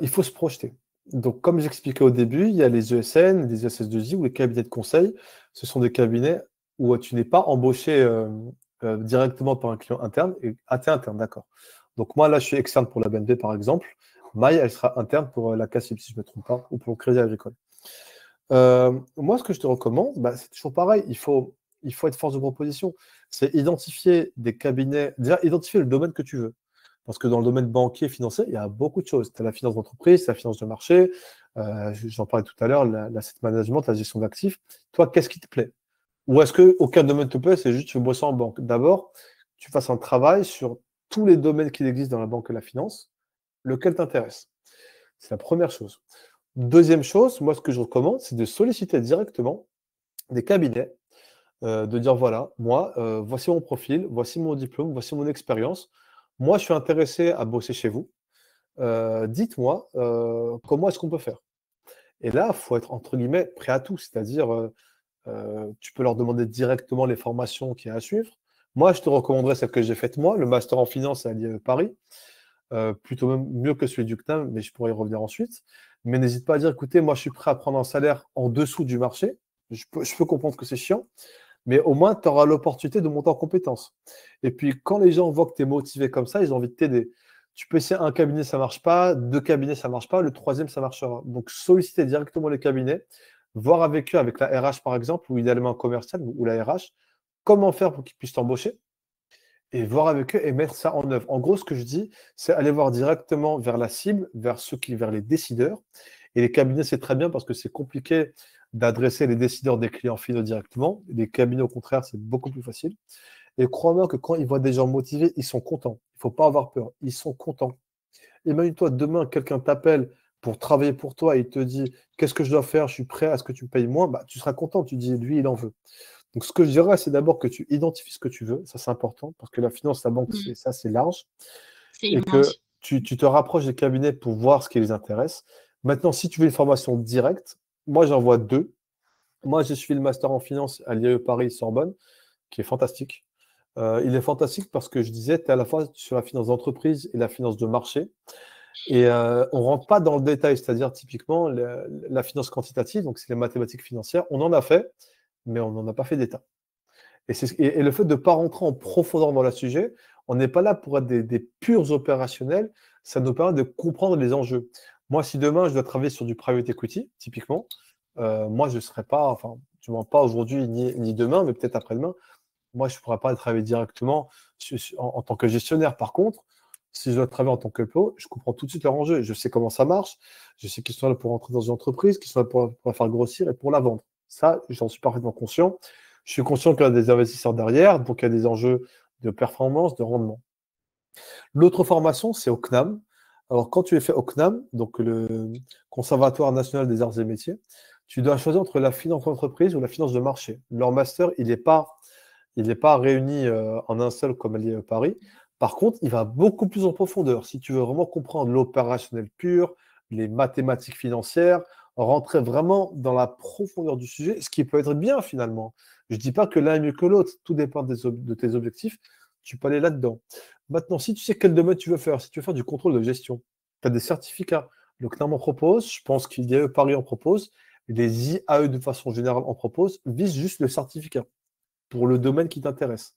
Il faut se projeter. Donc, comme j'expliquais au début, il y a les ESN, les SS2I ou les cabinets de conseil. Ce sont des cabinets où tu n'es pas embauché directement par un client interne. Ah, tu es interne, d'accord. Donc, moi, là, je suis externe pour la BNP, par exemple. Maï, elle sera interne pour la CACIB, si je ne me trompe pas, ou pour le Crédit Agricole. Moi, ce que je te recommande, bah, c'est toujours pareil. Il faut être force de proposition. C'est identifier des cabinets, déjà identifier le domaine que tu veux. Parce que dans le domaine banquier, financier, il y a beaucoup de choses. Tu as la finance d'entreprise, tu as la finance de marché, j'en parlais tout à l'heure, l'asset management, la gestion d'actifs. Toi, qu'est-ce qui te plaît? Ou est-ce qu'aucun domaine te plaît, c'est juste tu veux bosser en banque? D'abord, tu fasses un travail sur tous les domaines qui existent dans la banque et la finance, lequel t'intéresse. C'est la première chose. Deuxième chose, moi, ce que je recommande, c'est de solliciter directement des cabinets, de dire voilà, moi, voici mon profil, voici mon diplôme, voici mon expérience. Moi, je suis intéressé à bosser chez vous. Dites-moi comment est-ce qu'on peut faire. Et là, il faut être entre guillemets prêt à tout, c'est-à-dire tu peux leur demander directement les formations qu'il y a à suivre. Moi, je te recommanderais celle que j'ai faite moi, le master en finance à l'IAE Paris, plutôt même mieux que celui du CNAM, mais je pourrais y revenir ensuite. Mais n'hésite pas à dire, écoutez, moi, je suis prêt à prendre un salaire en dessous du marché. Je peux comprendre que c'est chiant, mais au moins, tu auras l'opportunité de monter en compétence. Et puis, quand les gens voient que tu es motivé comme ça, ils ont envie de t'aider. Tu peux essayer un cabinet, ça ne marche pas, deux cabinets, ça ne marche pas, le troisième, ça marchera. Donc, solliciter directement les cabinets, voir avec eux, avec la RH par exemple, ou idéalement un commercial ou la RH, comment faire pour qu'ils puissent t'embaucher et voir avec eux et mettre ça en œuvre. En gros, ce que je dis, c'est aller voir directement vers la cible, vers les décideurs. Et les cabinets, c'est très bien parce que c'est compliqué d'adresser les décideurs des clients finaux directement. Les cabinets, au contraire, c'est beaucoup plus facile. Et crois-moi que quand ils voient des gens motivés, ils sont contents. Il ne faut pas avoir peur. Ils sont contents. Imagine-toi, demain, quelqu'un t'appelle pour travailler pour toi et il te dit qu'est-ce que je dois faire, je suis prêt à ce que tu me payes moins, bah, tu seras content. Tu dis lui, il en veut. Donc, ce que je dirais, c'est d'abord que tu identifies ce que tu veux. Ça, c'est important parce que la finance, la banque, Mm. c'est large. C'est Et que immense. tu te rapproches des cabinets pour voir ce qui les intéresse. Maintenant, si tu veux une formation directe, moi, j'en vois deux. Moi, j'ai suivi le master en finance à l'IAE Paris-Sorbonne, qui est fantastique. Il est fantastique parce que je disais, tu es à la fois sur la finance d'entreprise et la finance de marché. Et on ne rentre pas dans le détail, c'est-à-dire typiquement la finance quantitative, donc c'est les mathématiques financières. On en a fait, mais on n'en a pas fait d'état. Et le fait de ne pas rentrer en profondeur dans le sujet, on n'est pas là pour être des purs opérationnels, ça nous permet de comprendre les enjeux. Moi, si demain je dois travailler sur du private equity, typiquement, moi je ne serais pas, enfin, du moins pas aujourd'hui ni demain, mais peut-être après-demain, moi je ne pourrais pas travailler directement en tant que gestionnaire. Par contre, si je dois travailler en tant que PO, je comprends tout de suite leur enjeu. Je sais comment ça marche, je sais qu'ils sont là pour entrer dans une entreprise, qu'ils sont là pour la faire grossir et pour la vendre. Ça, j'en suis parfaitement conscient. Je suis conscient qu'il y a des investisseurs derrière, donc il y a des enjeux de performance, de rendement. L'autre formation, c'est au CNAM. Alors, quand tu es fait au CNAM, donc le Conservatoire national des arts et métiers, tu dois choisir entre la finance d'entreprise ou la finance de marché. Leur master, il n'est pas réuni en un seul comme à Paris. Par contre, il va beaucoup plus en profondeur. Si tu veux vraiment comprendre l'opérationnel pur, les mathématiques financières, rentrer vraiment dans la profondeur du sujet, ce qui peut être bien finalement. Je ne dis pas que l'un est mieux que l'autre, tout dépend de tes objectifs, tu peux aller là-dedans. Maintenant, si tu sais quel domaine tu veux faire, si tu veux faire du contrôle de gestion, tu as des certificats. Le CNAM en propose, je pense qu'il y a Paris en propose, et les IAE de façon générale en proposent, visent juste le certificat pour le domaine qui t'intéresse.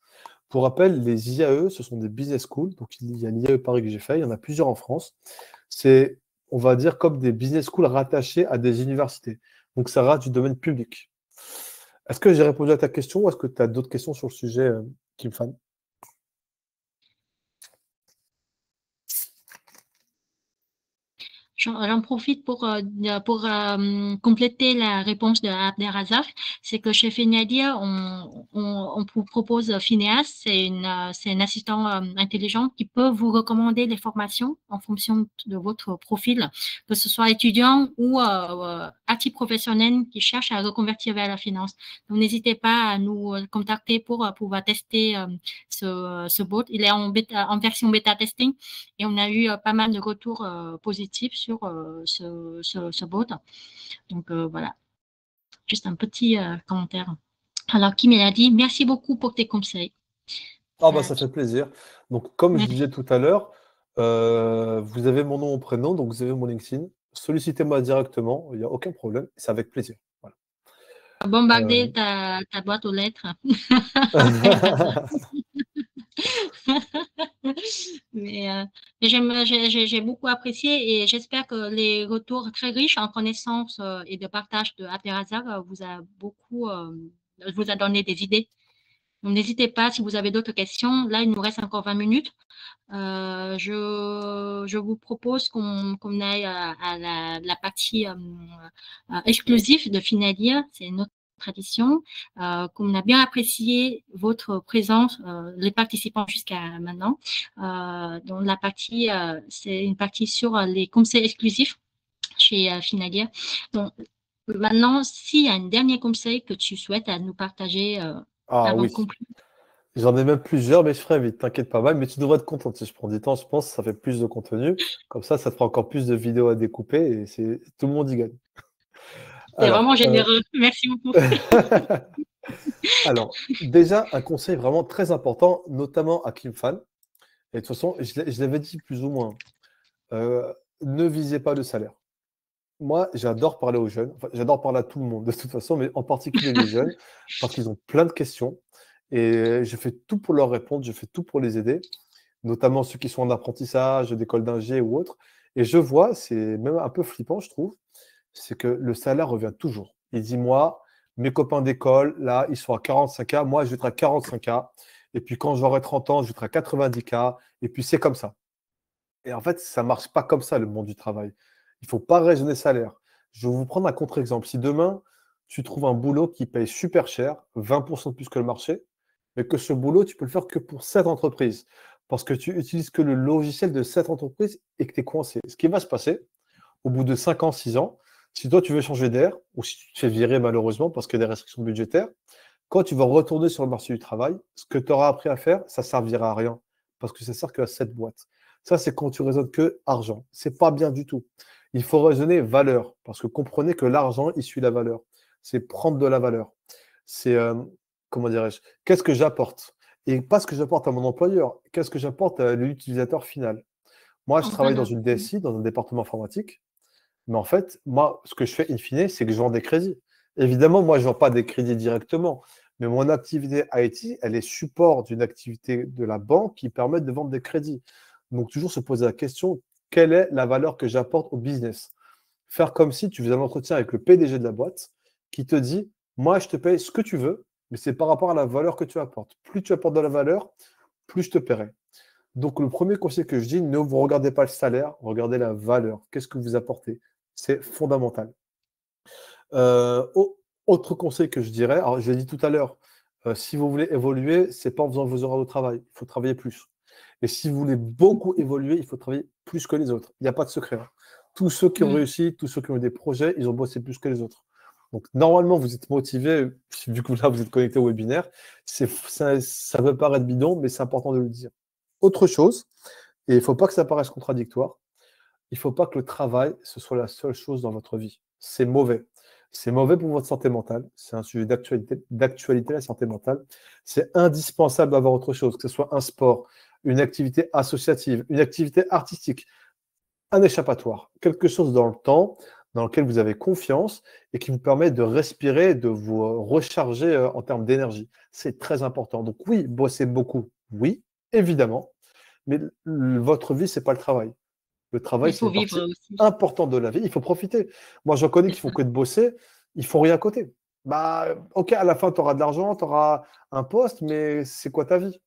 Pour rappel, les IAE, ce sont des business schools. Donc, il y a l'IAE Paris que j'ai fait, il y en a plusieurs en France. C'est, on va dire, comme des business schools rattachés à des universités. Donc, ça reste du domaine public. Est-ce que j'ai répondu à ta question ou est-ce que tu as d'autres questions sur le sujet, Kim Fan? J'en profite pour compléter la réponse de Abderrazak. C'est que chez Finadia, on vous propose Phineas, c'est un assistant intelligent qui peut vous recommander les formations en fonction de votre profil, que ce soit étudiant ou actif professionnel qui cherche à reconvertir vers la finance. Donc, n'hésitez pas à nous contacter pour pouvoir tester ce bot. Il est en version bêta testing et on a eu pas mal de retours positifs sur ce bot. Donc, voilà, juste un petit commentaire. Alors, Kim, elle a dit, merci beaucoup pour tes conseils. Ah bah ça fait plaisir. Donc comme je Merci. disais tout à l'heure, vous avez mon nom, mon prénom, donc vous avez mon LinkedIn. Sollicitez-moi directement, il n'y a aucun problème, c'est avec plaisir. Voilà. Bombarder ta boîte aux lettres. Mais, j'ai beaucoup apprécié et j'espère que les retours très riches en connaissances et de partage de Abderrazak vous a donné des idées. Donc, n'hésitez pas si vous avez d'autres questions. Là, il nous reste encore 20 minutes. Je vous propose qu'on aille à la partie exclusive de Finalia. C'est notre tradition. Qu'on a bien apprécié votre présence, les participants jusqu'à maintenant. Donc la partie, c'est une partie sur les conseils exclusifs chez Finalia. Donc maintenant, s'il y a un dernier conseil que tu souhaites à nous partager Ah avant de oui, conclure. j'en ai même plusieurs, mais je ferai vite, t'inquiète pas mal, mais tu devrais être contente si je prends du temps, je pense, ça fait plus de contenu. Comme ça te fera encore plus de vidéos à découper et tout le monde y gagne. C'est Alors, vraiment généreux. Merci beaucoup. alors, déjà, un conseil vraiment très important, notamment à Kim Fan. Et de toute façon, je l'avais dit plus ou moins, ne visez pas le salaire. Moi, j'adore parler aux jeunes, enfin, j'adore parler à tout le monde de toute façon, mais en particulier les jeunes, parce qu'ils ont plein de questions. Et je fais tout pour leur répondre, je fais tout pour les aider, notamment ceux qui sont en apprentissage, d'école d'ingé ou autre. Et je vois, c'est même un peu flippant, je trouve, c'est que le salaire revient toujours. Il dit, moi, mes copains d'école, là, ils sont à 45K, moi, je vais être à 45K. Et puis quand j'aurai 30 ans, je vais être à 90K. Et puis c'est comme ça. Et en fait, ça ne marche pas comme ça, le monde du travail. Il ne faut pas raisonner salaire. Je vais vous prendre un contre-exemple. Si demain, tu trouves un boulot qui paye super cher, 20% de plus que le marché, mais que ce boulot, tu peux le faire que pour cette entreprise, parce que tu utilises que le logiciel de cette entreprise et que tu es coincé. Ce qui va se passer, au bout de 5 ans, 6 ans, si toi, tu veux changer d'air, ou si tu te fais virer malheureusement parce qu'il y a des restrictions budgétaires, quand tu vas retourner sur le marché du travail, ce que tu auras appris à faire, ça ne servira à rien, parce que ça sert que à cette boîte. Ça, c'est quand tu raisonnes que argent. C'est pas bien du tout. Il faut raisonner valeur, parce que comprenez que l'argent, il suit la valeur. C'est prendre de la valeur. C'est, comment dirais-je, qu'est-ce que j'apporte? Et pas ce que j'apporte à mon employeur, qu'est-ce que j'apporte à l'utilisateur final? Moi, je En travaille dans valeur. une DSI, dans un département informatique, mais en fait, moi, ce que je fais in fine, c'est que je vends des crédits. Évidemment, moi, je ne vends pas des crédits directement, mais mon activité IT, elle est support d'une activité de la banque qui permet de vendre des crédits. Donc, toujours se poser la question, quelle est la valeur que j'apporte au business? Faire comme si tu faisais un entretien avec le PDG de la boîte qui te dit, moi, je te paye ce que tu veux, mais c'est par rapport à la valeur que tu apportes. Plus tu apportes de la valeur, plus je te paierai. Donc, le premier conseil que je dis, ne vous regardez pas le salaire, regardez la valeur. Qu'est-ce que vous apportez? C'est fondamental. Autre conseil que je dirais, alors je l'ai dit tout à l'heure, si vous voulez évoluer, c'est pas en faisant vos horaires de travail, il faut travailler plus. Et si vous voulez beaucoup évoluer, il faut travailler plus que les autres. Il n'y a pas de secret, hein. Tous ceux qui ont réussi, tous ceux qui ont eu des projets, ils ont bossé plus que les autres. Donc normalement, vous êtes motivé, vu que là, vous êtes connecté au webinaire. Ça peut paraître bidon, mais c'est important de le dire. Autre chose, et il ne faut pas que ça paraisse contradictoire, il ne faut pas que le travail, ce soit la seule chose dans votre vie. C'est mauvais. C'est mauvais pour votre santé mentale. C'est un sujet d'actualité, la santé mentale. C'est indispensable d'avoir autre chose, que ce soit un sport, une activité associative, une activité artistique, un échappatoire, quelque chose dans le temps, dans lequel vous avez confiance et qui vous permet de respirer, de vous recharger en termes d'énergie. C'est très important. Donc oui, bossez beaucoup, oui, évidemment, mais votre vie, ce n'est pas le travail. Le travail, Il c'est faut une partie vivre aussi. importante de la vie. Il faut profiter. Moi, j'en connais C'est qui font ça. que de bosser. Ils font rien à côté. Bah, ok, à la fin, tu auras de l'argent, tu auras un poste, mais c'est quoi ta vie?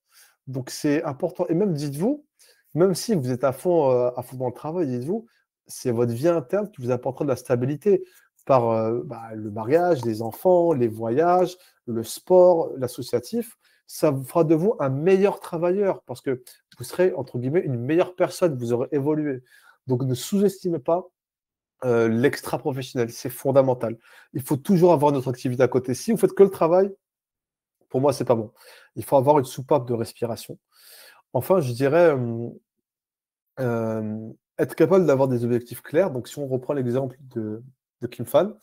Donc, c'est important. Et même, dites-vous, même si vous êtes à fond dans le travail, dites-vous, c'est votre vie interne qui vous apportera de la stabilité par le mariage, les enfants, les voyages, le sport, l'associatif. Ça vous fera de vous un meilleur travailleur parce que vous serez, entre guillemets, une meilleure personne, vous aurez évolué. Donc, ne sous-estimez pas l'extra-professionnel, c'est fondamental. Il faut toujours avoir notre activité à côté. Si vous faites que le travail, pour moi, c'est pas bon. Il faut avoir une soupape de respiration. Enfin, je dirais être capable d'avoir des objectifs clairs. Donc, si on reprend l'exemple de Kim Fan,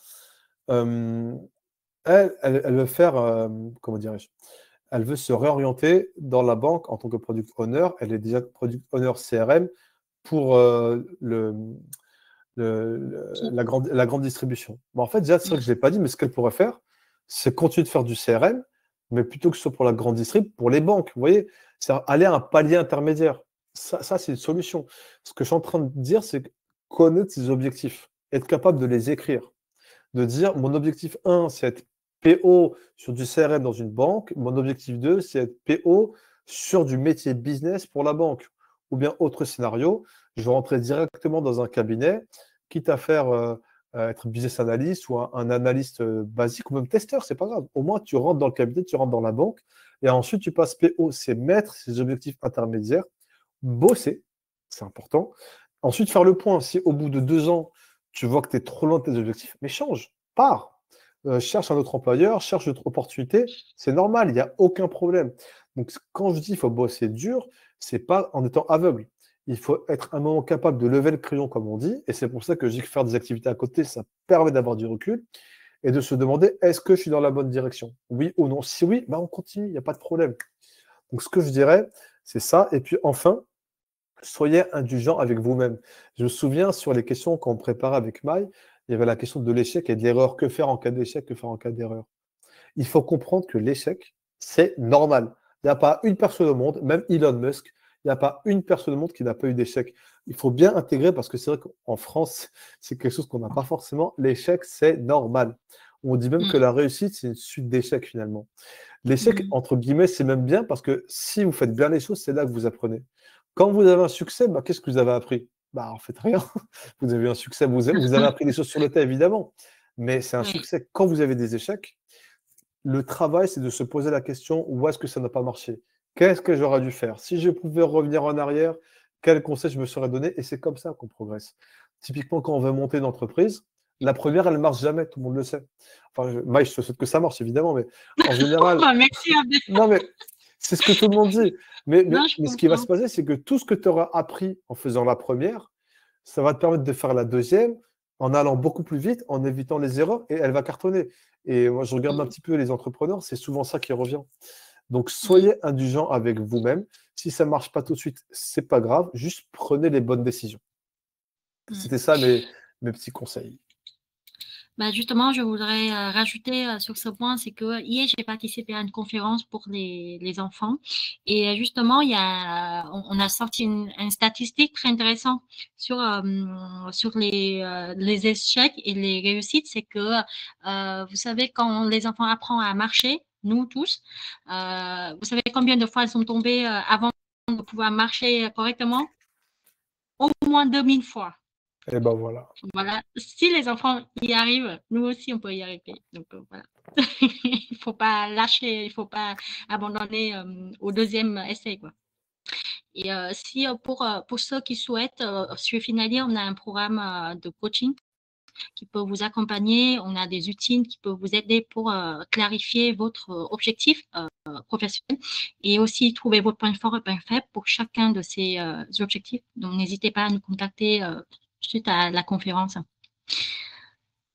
elle veut faire, comment dirais-je, elle veut se réorienter dans la banque en tant que product owner. Elle est déjà product owner CRM pour la grande distribution. Bon, en fait, déjà, c'est vrai que je ne l'ai pas dit, mais ce qu'elle pourrait faire, c'est continuer de faire du CRM, mais plutôt que ce soit pour la grande distrib, pour les banques. Vous voyez, c'est aller à un palier intermédiaire. Ça c'est une solution. Ce que je suis en train de dire, c'est connaître ses objectifs, être capable de les écrire, de dire mon objectif 1, c'est être PO sur du CRM dans une banque, mon objectif 2, c'est être PO sur du métier business pour la banque. Ou bien autre scénario, je vais rentrer directement dans un cabinet, quitte à faire être business analyst ou un analyste basique ou même testeur, c'est pas grave. Au moins, tu rentres dans le cabinet, tu rentres dans la banque et ensuite tu passes PO, c'est mettre ses objectifs intermédiaires, bosser, c'est important. Ensuite, faire le point. Si au bout de 2 ans, tu vois que tu es trop loin de tes objectifs, mais change, pars. Cherche un autre employeur, cherche d'autres opportunités, c'est normal, il n'y a aucun problème. Donc, quand je dis qu'il faut bosser dur, c'est pas en étant aveugle. Il faut être un moment capable de lever le crayon, comme on dit, et c'est pour ça que je dis que faire des activités à côté, ça permet d'avoir du recul et de se demander est-ce que je suis dans la bonne direction? Oui ou non? Si oui, ben on continue, il n'y a pas de problème. Donc, ce que je dirais, c'est ça. Et puis, enfin, soyez indulgent avec vous-même. Je me souviens sur les questions qu'on préparait avec Maï, il y avait la question de l'échec et de l'erreur. Que faire en cas d'échec? Que faire en cas d'erreur? Il faut comprendre que l'échec, c'est normal. Il n'y a pas une personne au monde, même Elon Musk, il n'y a pas une personne au monde qui n'a pas eu d'échec. Il faut bien intégrer parce que c'est vrai qu'en France, c'est quelque chose qu'on n'a pas forcément. L'échec, c'est normal. On dit même que la réussite, c'est une suite d'échecs finalement. L'échec, entre guillemets, c'est même bien parce que si vous faites bien les choses, c'est là que vous apprenez. Quand vous avez un succès, bah, qu'est-ce que vous avez appris? Bah, en fait, rien. Vous avez eu un succès, vous avez appris des choses sur le tas, évidemment. Mais c'est un succès. Quand vous avez des échecs, le travail, c'est de se poser la question, où est-ce que ça n'a pas marché? Qu'est-ce que j'aurais dû faire? Si je pouvais revenir en arrière, quel conseil je me serais donné? Et c'est comme ça qu'on progresse. Typiquement, quand on veut monter une entreprise, la première, elle ne marche jamais, tout le monde le sait. Enfin, Maï, je te souhaite que ça marche, évidemment, mais en général, Merci, Abdel. non, mais c'est ce que tout le monde dit. Mais Non, je ce qui va se comprends. passer, c'est que tout ce que tu auras appris en faisant la première, ça va te permettre de faire la deuxième en allant beaucoup plus vite, en évitant les erreurs, et elle va cartonner. Et moi, je regarde un petit peu les entrepreneurs, c'est souvent ça qui revient. Donc, soyez indulgents avec vous-même. Si ça ne marche pas tout de suite, c'est pas grave. Juste prenez les bonnes décisions. C'était ça mes petits conseils. Bah justement, je voudrais rajouter sur ce point, c'est que hier, j'ai participé à une conférence pour les enfants. Et justement, on a sorti une statistique très intéressante sur les échecs et les réussites. C'est que, vous savez, quand les enfants apprennent à marcher, nous tous, vous savez combien de fois ils sont tombés avant de pouvoir marcher correctement? Au moins 2000 fois. Et ben voilà. Voilà, si les enfants y arrivent, nous aussi on peut y arriver. Donc voilà, il ne faut pas lâcher, il ne faut pas abandonner au deuxième essai, quoi. Et si pour ceux qui souhaitent suivre Finali, on a un programme de coaching qui peut vous accompagner. On a des outils qui peuvent vous aider pour clarifier votre objectif professionnel et aussi trouver votre point fort et point faible pour chacun de ces objectifs. Donc n'hésitez pas à nous contacter suite à la conférence.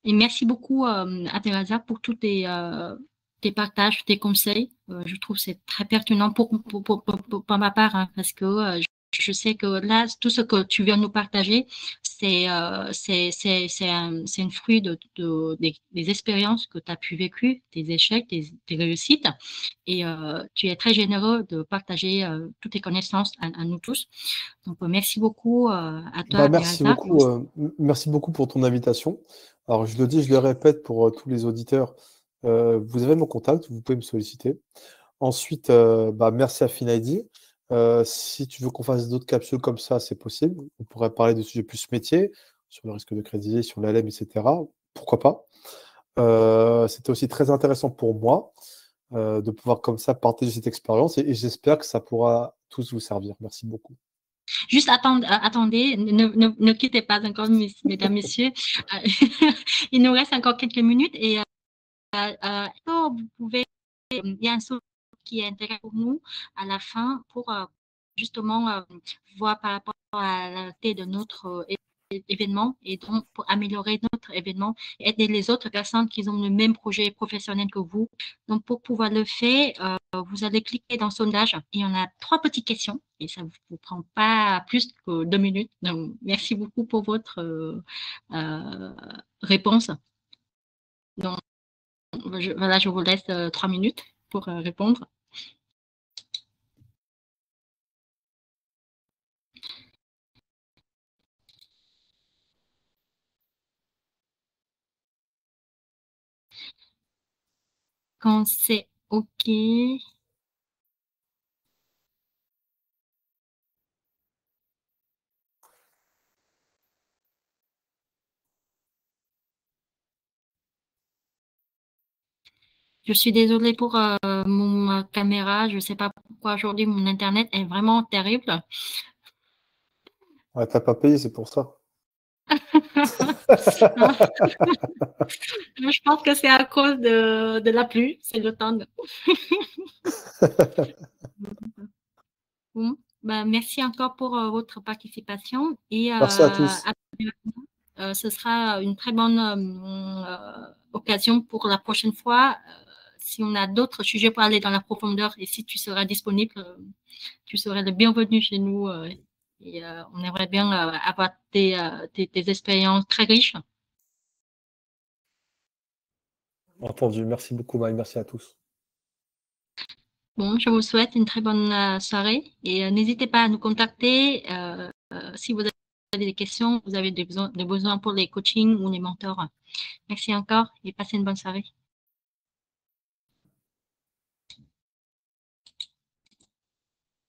Et merci beaucoup Abdelrazak pour tous tes partages, tes conseils. Je trouve que c'est très pertinent pour ma part, hein, parce que je sais que là, tout ce que tu viens de nous partager, c'est un fruit des expériences que tu as pu vécu, tes échecs, tes réussites. Et tu es très généreux de partager toutes tes connaissances à nous tous. Donc, merci beaucoup à toi, Merci beaucoup pour ton invitation. Alors, je le dis, je le répète pour tous les auditeurs, vous avez mon contact, vous pouvez me solliciter. Ensuite, merci à FinID. Si tu veux qu'on fasse d'autres capsules comme ça, c'est possible. On pourrait parler de sujets plus métiers, sur le risque de crédit, sur l'ALM, etc. Pourquoi pas? C'était aussi très intéressant pour moi de pouvoir comme ça partager cette expérience et j'espère que ça pourra tous vous servir. Merci beaucoup. Juste attendez, ne quittez pas encore, mesdames, messieurs. Il nous reste encore quelques minutes et vous pouvez, il y a un saut qui est intéressant pour nous à la fin pour justement voir par rapport à la réalité de notre événement et donc pour améliorer notre événement et aider les autres personnes qui ont le même projet professionnel que vous. Donc, pour pouvoir le faire, vous allez cliquer dans sondage. Il y en a 3 petites questions et ça ne vous prend pas plus que 2 minutes. Donc, merci beaucoup pour votre réponse. Donc, voilà, je vous laisse 3 minutes pour répondre. Quand c'est OK. Je suis désolée pour mon caméra. Je ne sais pas pourquoi aujourd'hui mon Internet est vraiment terrible. Ouais, t'as pas payé, c'est pour ça. Je pense que c'est à cause de la pluie. C'est le temps de... Bon, ben, merci encore pour votre participation. Et Merci à tous. ce sera une très bonne occasion pour la prochaine fois. Si on a d'autres sujets pour aller dans la profondeur et si tu seras disponible, tu seras le bienvenu chez nous. Et on aimerait bien avoir tes expériences très riches. Entendu. Merci beaucoup, Maï. Merci à tous. Bon, je vous souhaite une très bonne soirée et n'hésitez pas à nous contacter si vous avez des questions, vous avez des besoins pour les coachings ou les mentors. Merci encore et passez une bonne soirée.